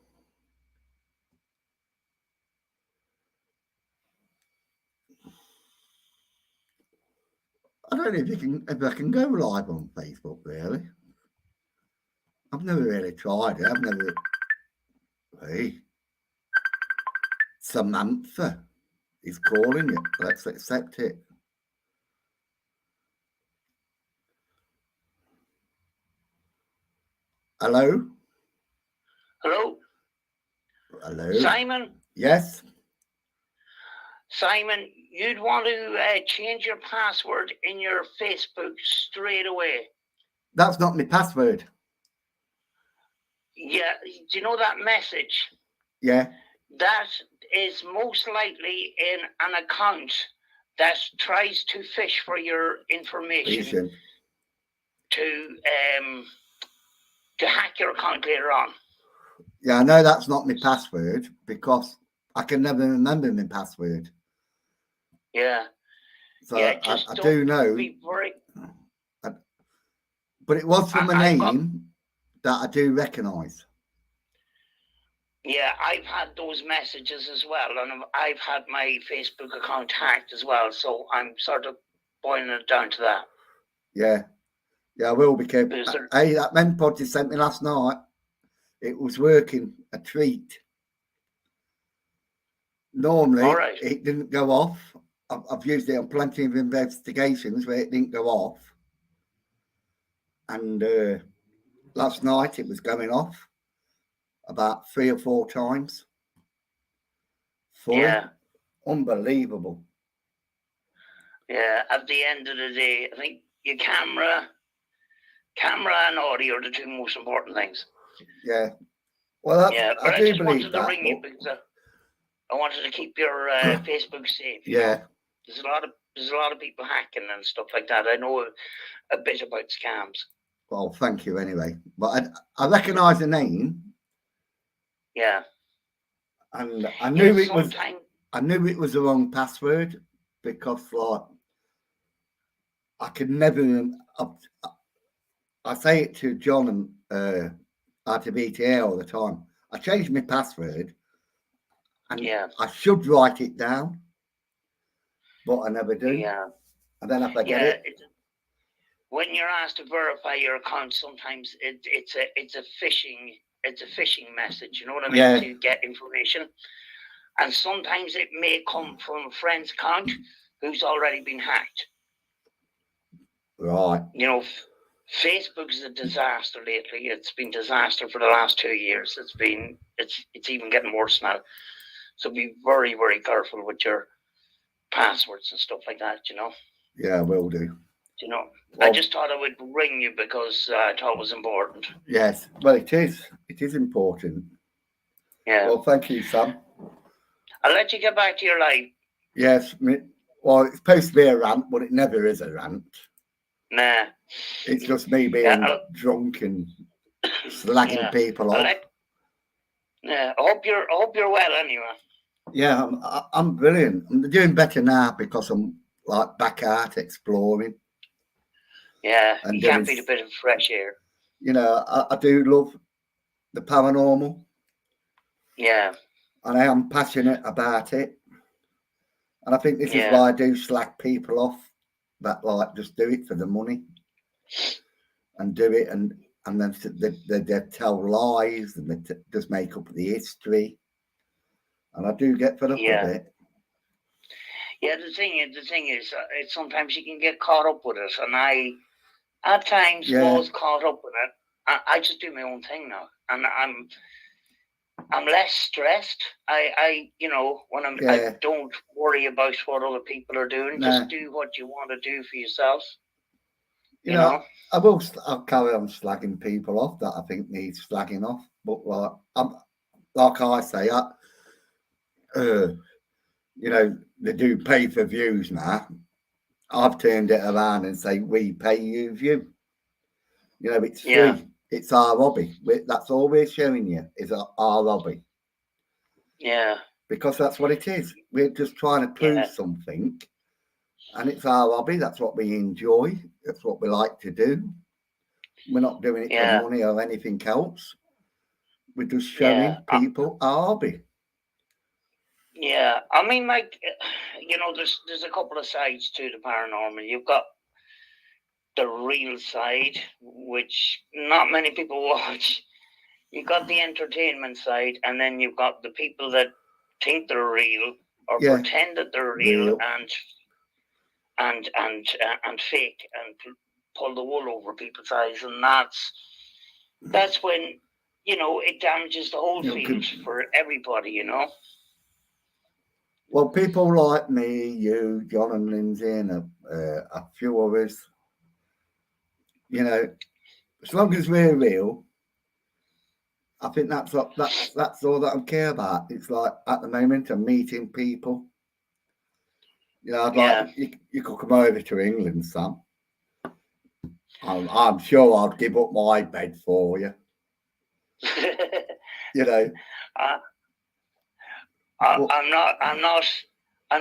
Speaker 1: I don't know if I can go live on Facebook, really. I've never really tried it. I've never. Hey, Samantha is calling you. Let's accept it. Hello?
Speaker 3: Hello?
Speaker 1: Hello?
Speaker 3: Simon?
Speaker 1: Yes?
Speaker 3: Simon, you'd want to change your password in your Facebook straight away.
Speaker 1: That's not my password.
Speaker 3: Yeah, do you know that message?
Speaker 1: Yeah.
Speaker 3: That is most likely in an account that tries to fish for your information to hack your account later on.
Speaker 1: Yeah, I know that's not my password because I can never remember my password.
Speaker 3: Yeah.
Speaker 1: So
Speaker 3: yeah,
Speaker 1: I do know. But it was from a name that I do recognise.
Speaker 3: Yeah, I've had those messages as well, and I've had my Facebook account hacked as well, so I'm sort of boiling it down to that.
Speaker 1: Yeah, I will be careful. Hey, that mempod you sent me last night, it was working, a treat. Normally, it didn't go off. I've used it on plenty of investigations where it didn't go off. And last night it was going off about 3 or 4 times. Fully.
Speaker 3: Yeah.
Speaker 1: Unbelievable.
Speaker 3: Yeah, at the end of the day, I think your camera and audio are the 2 most important things.
Speaker 1: Yeah. Well,
Speaker 3: but
Speaker 1: I do believe that.
Speaker 3: I ring you because I wanted to keep your Facebook safe.
Speaker 1: Yeah.
Speaker 3: There's a lot of people hacking and stuff like that. I know a bit about scams.
Speaker 1: Well, thank you anyway. But I recognise the name.
Speaker 3: Yeah.
Speaker 1: And I knew it was. I knew it was the wrong password because, like, I could never. I say it to John and RTBTA all the time. I changed my password, and I should write it down, but I never do.
Speaker 3: Yeah.
Speaker 1: And then I forget it.
Speaker 3: When you're asked to verify your account, sometimes it's a phishing message. You know what I mean?
Speaker 1: Yeah.
Speaker 3: To get information, and sometimes it may come from a friend's account who's already been hacked.
Speaker 1: Right.
Speaker 3: You know, Facebook is a disaster lately. It's been disaster for the last 2 years. It's even getting worse now. So be very, very careful with your passwords and stuff like that. You know.
Speaker 1: Yeah, I will do.
Speaker 3: You know, well, I just thought I would ring you because I thought it was important.
Speaker 1: Yes, well, it is. It is important.
Speaker 3: Yeah.
Speaker 1: Well, thank you, Sam.
Speaker 3: I'll let you get back to your life.
Speaker 1: Yes. Well, it's supposed to be a rant, but it never is a rant.
Speaker 3: Nah.
Speaker 1: It's just me being drunk and slagging people off.
Speaker 3: I hope you're well anyway.
Speaker 1: Yeah, I'm brilliant. I'm doing better now because I'm like back out exploring.
Speaker 3: Yeah, and you can't beat a bit of fresh air.
Speaker 1: You know, I do love the paranormal.
Speaker 3: Yeah.
Speaker 1: And I am passionate about it. And I think this is why I do slag people off that like just do it for the money and do it and then they tell lies and they just make up the history. And I do get fed up with it.
Speaker 3: Yeah, the thing is, sometimes you can get caught up with it, and I
Speaker 5: at times
Speaker 1: Yeah.
Speaker 5: was caught up with it. I just do my own thing now, and I'm less stressed. I when I
Speaker 1: Yeah.
Speaker 5: don't worry about what other people are doing.
Speaker 1: Nah.
Speaker 5: Just do what you want to do for yourself.
Speaker 1: You know, I'll carry on slagging people off that I think needs slagging off. But like I say, they do pay for views now. I've turned it around and say we pay you view. You know, it's free.
Speaker 5: Yeah.
Speaker 1: It's our hobby. That's all we're showing you is our hobby.
Speaker 5: Yeah.
Speaker 1: Because that's what it is. We're just trying to prove something, and it's our hobby. That's what we enjoy. That's what we like to do. We're not doing it for money or anything else. We're just showing people our hobby.
Speaker 5: Yeah, I mean, like, there's a couple of sides to the paranormal. You've got the real side, which not many people watch. You've got the entertainment side, and then you've got the people that think they're real or pretend that they're real. and fake and pull the wool over people's eyes, and that's when it damages the whole field for everybody.
Speaker 1: Well, people like me, you, John, and Lindsay, and a few others, as long as we're real, I think that's all that I care about. It's like at the moment I'm meeting people. I'd like you could come over to England, Sam. I'm sure I'd give up my bed for you.
Speaker 5: I'm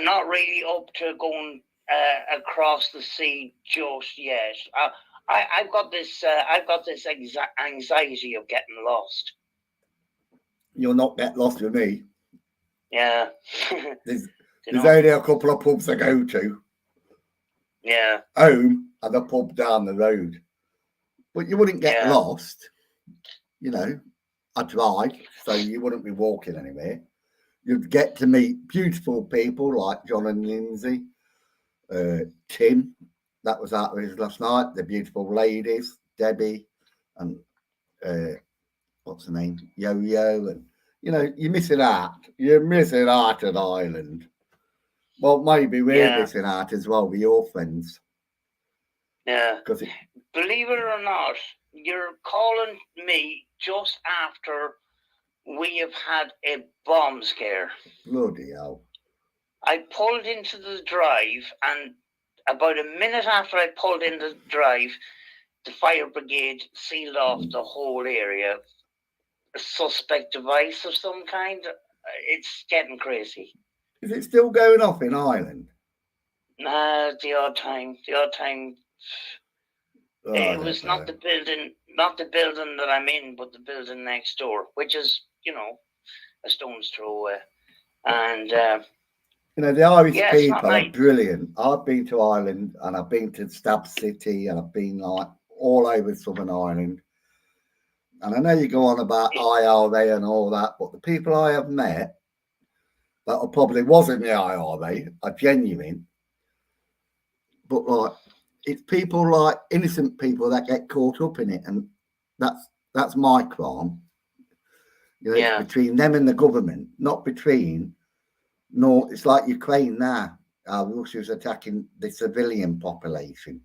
Speaker 5: not really up to going across the sea just yet. I've got this anxiety of getting lost.
Speaker 1: You'll not get lost with me.
Speaker 5: Yeah.
Speaker 1: There's only a couple of pubs I go to.
Speaker 5: Yeah.
Speaker 1: Home and a pub down the road. But you wouldn't get lost. I drive, so you wouldn't be walking anywhere. You'd get to meet beautiful people like John and Lindsay, Tim, that was out with us last night, the beautiful ladies, Debbie, and what's her name, Yo-Yo, and you're missing out. You're missing out at Ireland. Well, maybe we're missing out as well with your friends.
Speaker 5: Yeah. Believe it or not, you're calling me just after we have had a bomb scare.
Speaker 1: Bloody hell.
Speaker 5: I pulled into the drive, and about a minute after I pulled into the drive, the fire brigade sealed off the whole area. A suspect device of some kind. It's getting crazy.
Speaker 1: Is it still going off in Ireland?
Speaker 5: Nah, the odd time. It was not the building that I'm in, but the building next door, which is, a stone's throw away. And
Speaker 1: the Irish people are brilliant. I've been to Ireland, and I've been to Stab City, and I've been like all over Southern Ireland. And I know you go on about IRA and all that, but the people I have met that probably wasn't the IRA are genuine. But like, it's people like innocent people that get caught up in it, and that's my crime. It's between them and the government, not between. No, it's like Ukraine now. Russia's attacking the civilian population.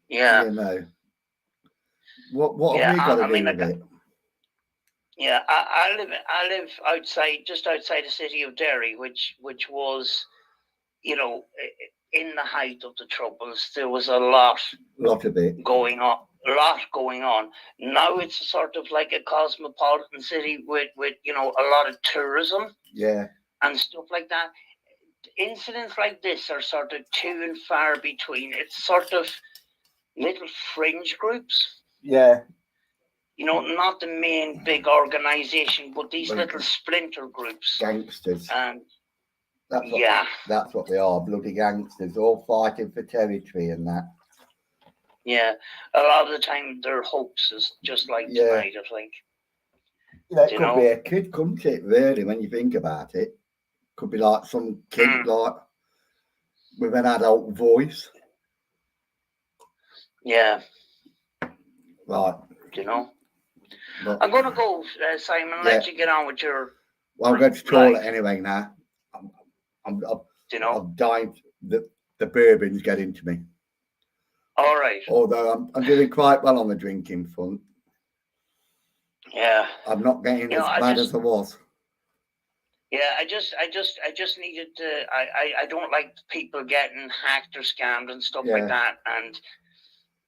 Speaker 5: Yeah.
Speaker 1: What have we got to do with it?
Speaker 5: Yeah, I live just outside the city of Derry, which was, in the height of the Troubles. There was a lot
Speaker 1: of it
Speaker 5: going on. Now it's sort of like a cosmopolitan city with a lot of tourism.
Speaker 1: Yeah.
Speaker 5: And stuff like that. Incidents like this are sort of few and far between. It's sort of little fringe groups.
Speaker 1: Yeah.
Speaker 5: Not the main big organization, but these little splinter groups.
Speaker 1: Gangsters.
Speaker 5: And
Speaker 1: that's what they are, bloody gangsters, all fighting for territory and that.
Speaker 5: Yeah. A lot of the time they're hoaxes, just like tonight, I think.
Speaker 1: It could be a kid, couldn't it, really, when you think about it? Could be like some kid like with an adult voice.
Speaker 5: Yeah,
Speaker 1: Right.
Speaker 5: you know.
Speaker 1: But,
Speaker 5: I'm gonna go, Simon.
Speaker 1: Yeah.
Speaker 5: Let you get on with your,
Speaker 1: well, I'm going to toilet anyway now. I'm
Speaker 5: you know.
Speaker 1: I'm dying. The bourbon's getting to me.
Speaker 5: All right.
Speaker 1: Although I'm doing quite well on the drinking front.
Speaker 5: Yeah.
Speaker 1: I'm not getting
Speaker 5: You know,
Speaker 1: as bad as I was.
Speaker 5: Yeah, I just needed to. I don't like people getting hacked or scammed and stuff
Speaker 1: Yeah.
Speaker 5: like that. And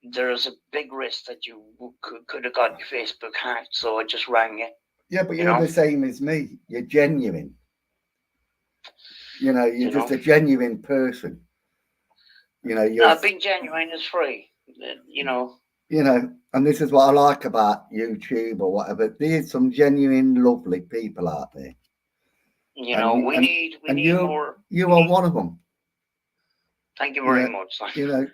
Speaker 5: there's a big risk that you could have got your Facebook hacked. So I just rang you.
Speaker 1: Yeah, but
Speaker 5: You
Speaker 1: you're
Speaker 5: know?
Speaker 1: the same as me. You're genuine. You know, you're
Speaker 5: You
Speaker 1: just
Speaker 5: know?
Speaker 1: a genuine person. You know, you're.
Speaker 5: Being genuine is free. You know.
Speaker 1: You know, and this is what I like about YouTube or whatever. There's some genuine, lovely people out there.
Speaker 5: You know, we need more.
Speaker 1: You are one of them.
Speaker 5: Thank you very much.
Speaker 1: You know,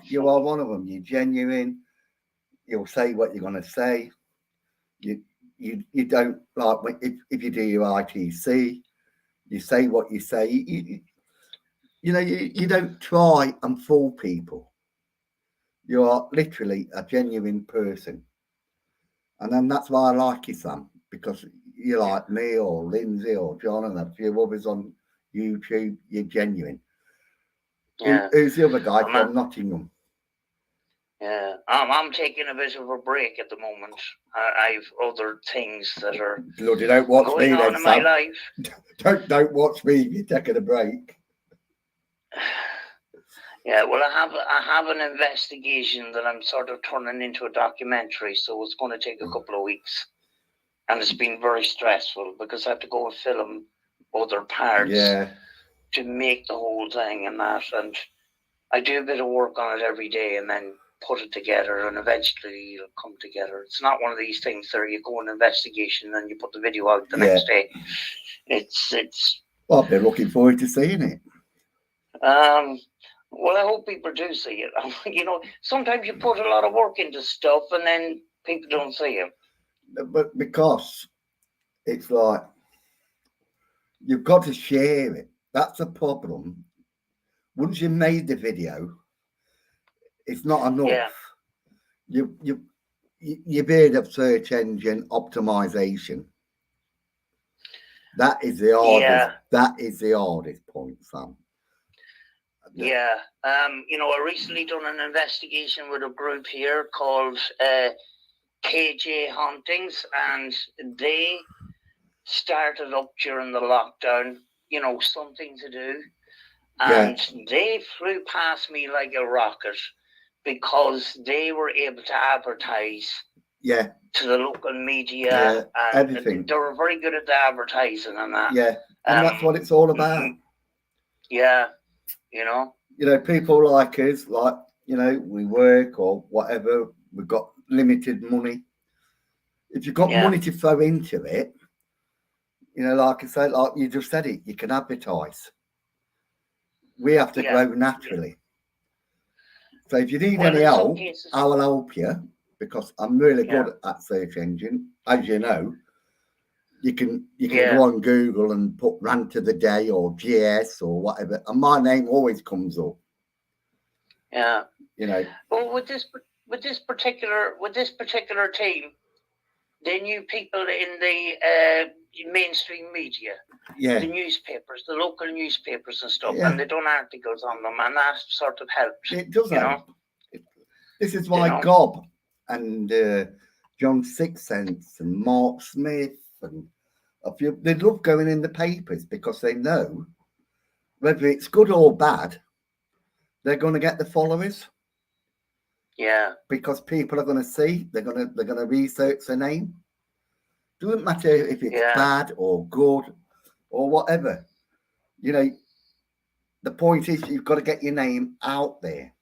Speaker 1: you are one of them. You're genuine. You'll say what you're going to say. You don't like if you do your ITC, you say what you say. You know, you don't try and fool people. You are literally a genuine person. And then that's why I like you, Sam, because you're like me or Lindsay or John and a few others on YouTube. You're genuine.
Speaker 5: Yeah.
Speaker 1: Who's the other guy from Nottingham?
Speaker 5: Yeah, I'm taking a bit of a break at the moment. I've other things that are
Speaker 1: Bloody don't watch
Speaker 5: going
Speaker 1: me
Speaker 5: on
Speaker 1: then,
Speaker 5: in my
Speaker 1: Sam.
Speaker 5: life.
Speaker 1: Don't watch me. You're taking a break.
Speaker 5: Yeah, well, I have an investigation that I'm sort of turning into a documentary, so it's going to take a couple of weeks, and it's been very stressful because I have to go and film other parts to make the whole thing and that, and I do a bit of work on it every day, and then put it together, and eventually it'll come together. It's not one of these things where you go on investigation and you put the video out the next day. It's.
Speaker 1: Well, I've been looking forward to seeing it.
Speaker 5: Well, I hope people do see it. You know, sometimes you put a lot of work into stuff and then people don't see it.
Speaker 1: But because it's like you've got to share it. That's a problem. Once you've made the video, it's not enough. Yeah. You've heard of search engine optimization. That is the hardest.
Speaker 5: Yeah.
Speaker 1: That is the hardest point, Sam.
Speaker 5: Yeah. You know, I recently done an investigation with a group here called KJ Hauntings, and they started up during the lockdown, you know, something to do. And they flew past me like a rocket because they were able to advertise to the local media and everything. They were very good at the advertising and that.
Speaker 1: Yeah, and that's what it's all about.
Speaker 5: Yeah, you know.
Speaker 1: You know, people like us, like, you know, we work or whatever, we've got limited money. If you've got money to throw into it, you know, like I said, like you just said it, you can advertise. We have to grow naturally. So if you need any help, I will help you because I'm really good at search engine. As you know, you can go on Google and put Rant of the Day or GS or whatever, and my name always comes up.
Speaker 5: Yeah.
Speaker 1: You know.
Speaker 5: Well, with this particular team, they knew people in the mainstream media, the newspapers, the local newspapers and stuff, and they done articles on them, and that sort of helped.
Speaker 1: It does help. This is why Gob and John Sixcents and Mark Smith and a few, they love going in the papers because they know whether it's good or bad, they're going to get the followers.
Speaker 5: Yeah.
Speaker 1: Because people are going to see, they're going to research the name. Doesn't matter if it's bad or good or whatever. You know, the point is you've got to get your name out there.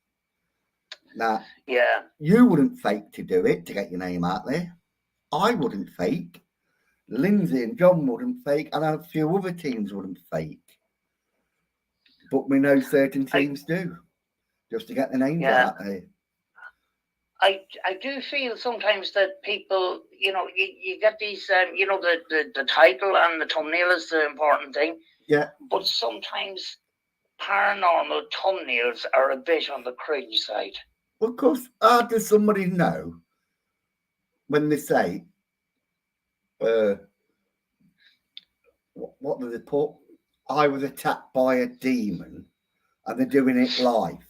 Speaker 1: Now, you wouldn't fake to do it to get your name out there. I wouldn't fake. Lindsay and John wouldn't fake, and a few other teams wouldn't fake. But we know certain teams do, just to get the names out there.
Speaker 5: I do feel sometimes that people, you know, you get these, you know, the title and the thumbnail is the important thing.
Speaker 1: Yeah.
Speaker 5: But sometimes paranormal thumbnails are a bit on the cringe side.
Speaker 1: Of course, how does somebody know when they say, what do they put? I was attacked by a demon, and they're doing it live.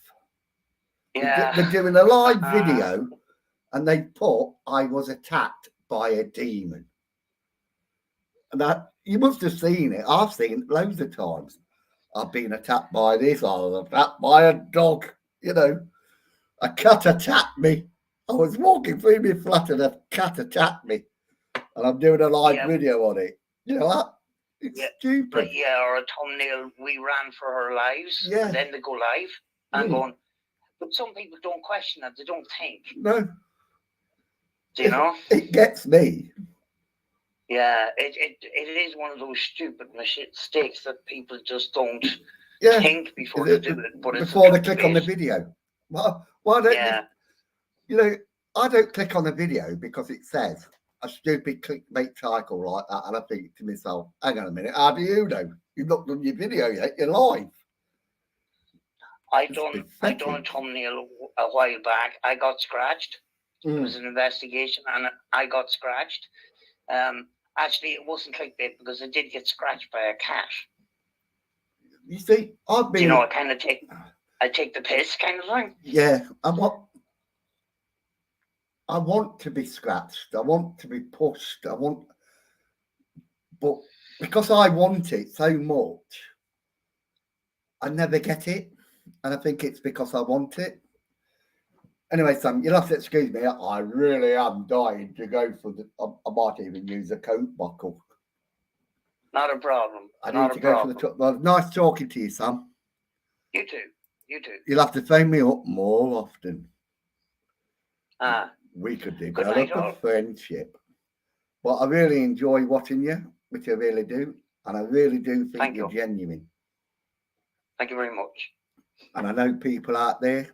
Speaker 5: Yeah.
Speaker 1: They're doing a live video, and they put, I was attacked by a demon. And that, you must have seen it. I've seen it loads of times. I've been attacked by this, I was attacked by a dog, you know. A cat attacked me. I was walking through my flat and a cat attacked me. And I'm doing a live video on it. You know that? It's stupid.
Speaker 5: Like, or a thumbnail, we ran for our lives.
Speaker 1: Yeah.
Speaker 5: And then they go live and going, but some people don't question it. They don't think.
Speaker 1: No.
Speaker 5: Do you know?
Speaker 1: It gets me.
Speaker 5: Yeah, it is one of those stupid mistakes that people just don't think before they do it. But
Speaker 1: before they click on the video. Why don't you know, I don't click on the video because it says a stupid clickbait title like that, and I think to myself, hang on a minute, how do you know? You've not done your video yet, you're live.
Speaker 5: I done a thumbnail a while back. I got scratched. It was an investigation and I got scratched. Actually, it wasn't clickbait because I did get scratched by a cat.
Speaker 1: You see, I've been...
Speaker 5: You know, I take the piss kind of thing.
Speaker 1: Yeah, I want to be scratched. I want to be pushed. But because I want it so much, I never get it. And I think it's because I want it. Anyway, Sam, you'll have to excuse me. I really am dying to go for I might even use a Coke bottle.
Speaker 5: Not a problem.
Speaker 1: I need to go for the... Well, nice talking to you, Sam.
Speaker 5: You too. You too.
Speaker 1: You'll have to phone me up more often. We could develop a friendship. But I really enjoy watching you, which I really do. And I really do think you're genuine.
Speaker 5: Thank you very much.
Speaker 1: And I know people out there.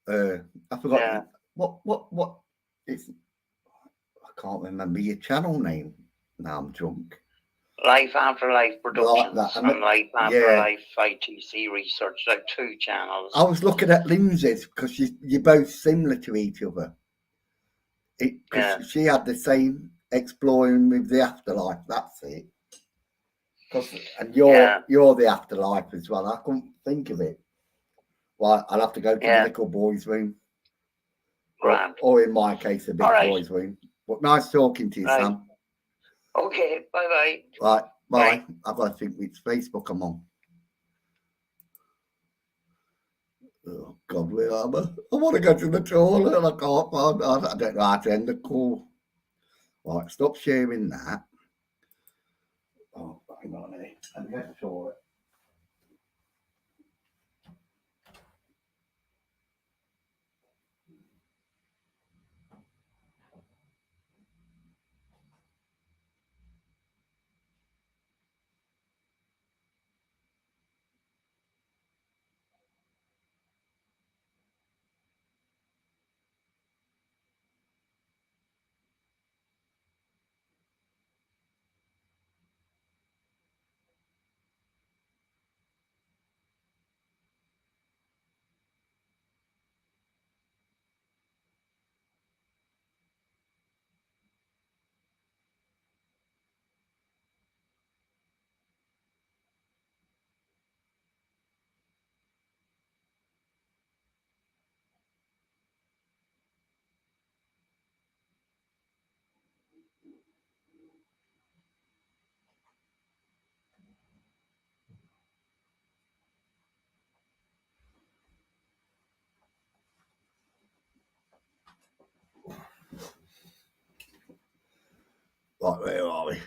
Speaker 1: I forgot what it's... I can't remember your channel name. Now I'm drunk.
Speaker 5: Life After Life Productions
Speaker 1: like
Speaker 5: and Life After Life ITC Research, like 2 channels.
Speaker 1: I was looking at Lindsay's because you're both similar to each other. Because she had the same exploring with the afterlife. That's it. And you're the afterlife as well. I couldn't think of it. Well, I'll have to go to the little boys' room.
Speaker 5: Rant.
Speaker 1: Or in my case, a big boys' room. But nice talking to you, Sam.
Speaker 5: Okay, bye-bye.
Speaker 1: Right, bye. I've got to think which Facebook I'm on. Oh, God, where am I? I want to go to the toilet and I can't find... I don't know how to end the call. Right, stop sharing that. Oh, hang on a minute. I'm going to the toilet. Right, where are we?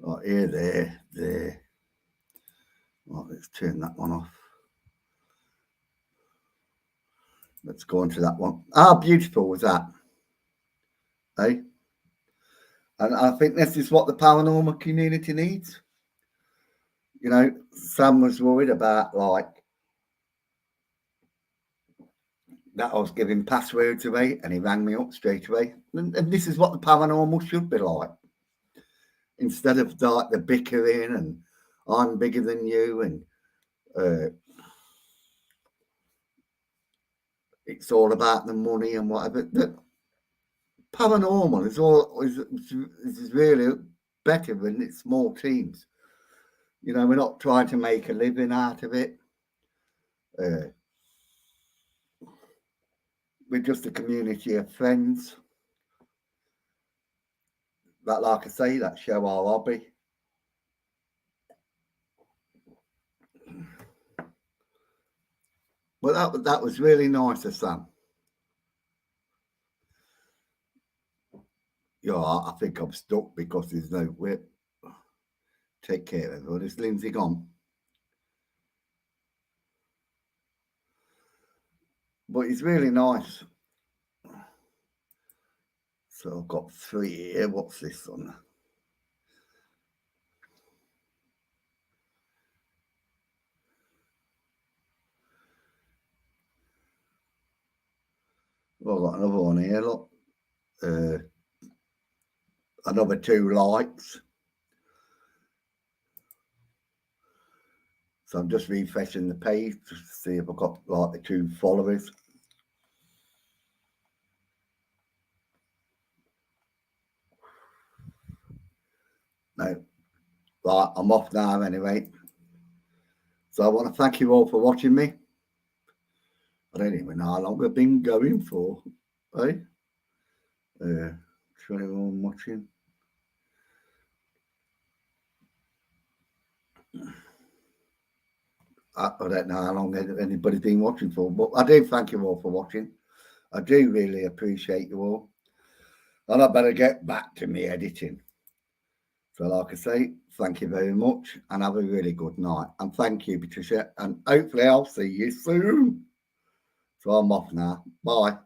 Speaker 1: Right, here, there. Right, let's turn that one off. Let's go on to that one. How beautiful was that? Eh? And I think this is what the paranormal community needs. You know, Sam was worried about, like, that I was giving passwords away, and he rang me up straight away. And this is what the paranormal should be like. Instead of like the bickering and I'm bigger than you and it's all about the money and whatever. The paranormal is really better when it's small teams. You know, we're not trying to make a living out of it. We're just a community of friends that, like I say, that show our hobby. Well, that was really nice of Sam. Yeah, I think I'm stuck because there's no whip. Take care, everyone. Is Lindsay gone? But it's really nice. So I've got 3 here. What's this one? Well, I've got another one here. Look, another 2 likes. So I'm just refreshing the page to see if I've got like the 2 followers. No, right, I'm off now anyway. So I want to thank you all for watching me. I don't even know how long I've been going for. Eh? 21 watching. I don't know how long anybody's been watching for, but I do thank you all for watching. I do really appreciate you all. And I better get back to me editing. So like I say, thank you very much and have a really good night. And thank you, Patricia. And hopefully I'll see you soon. So I'm off now. Bye.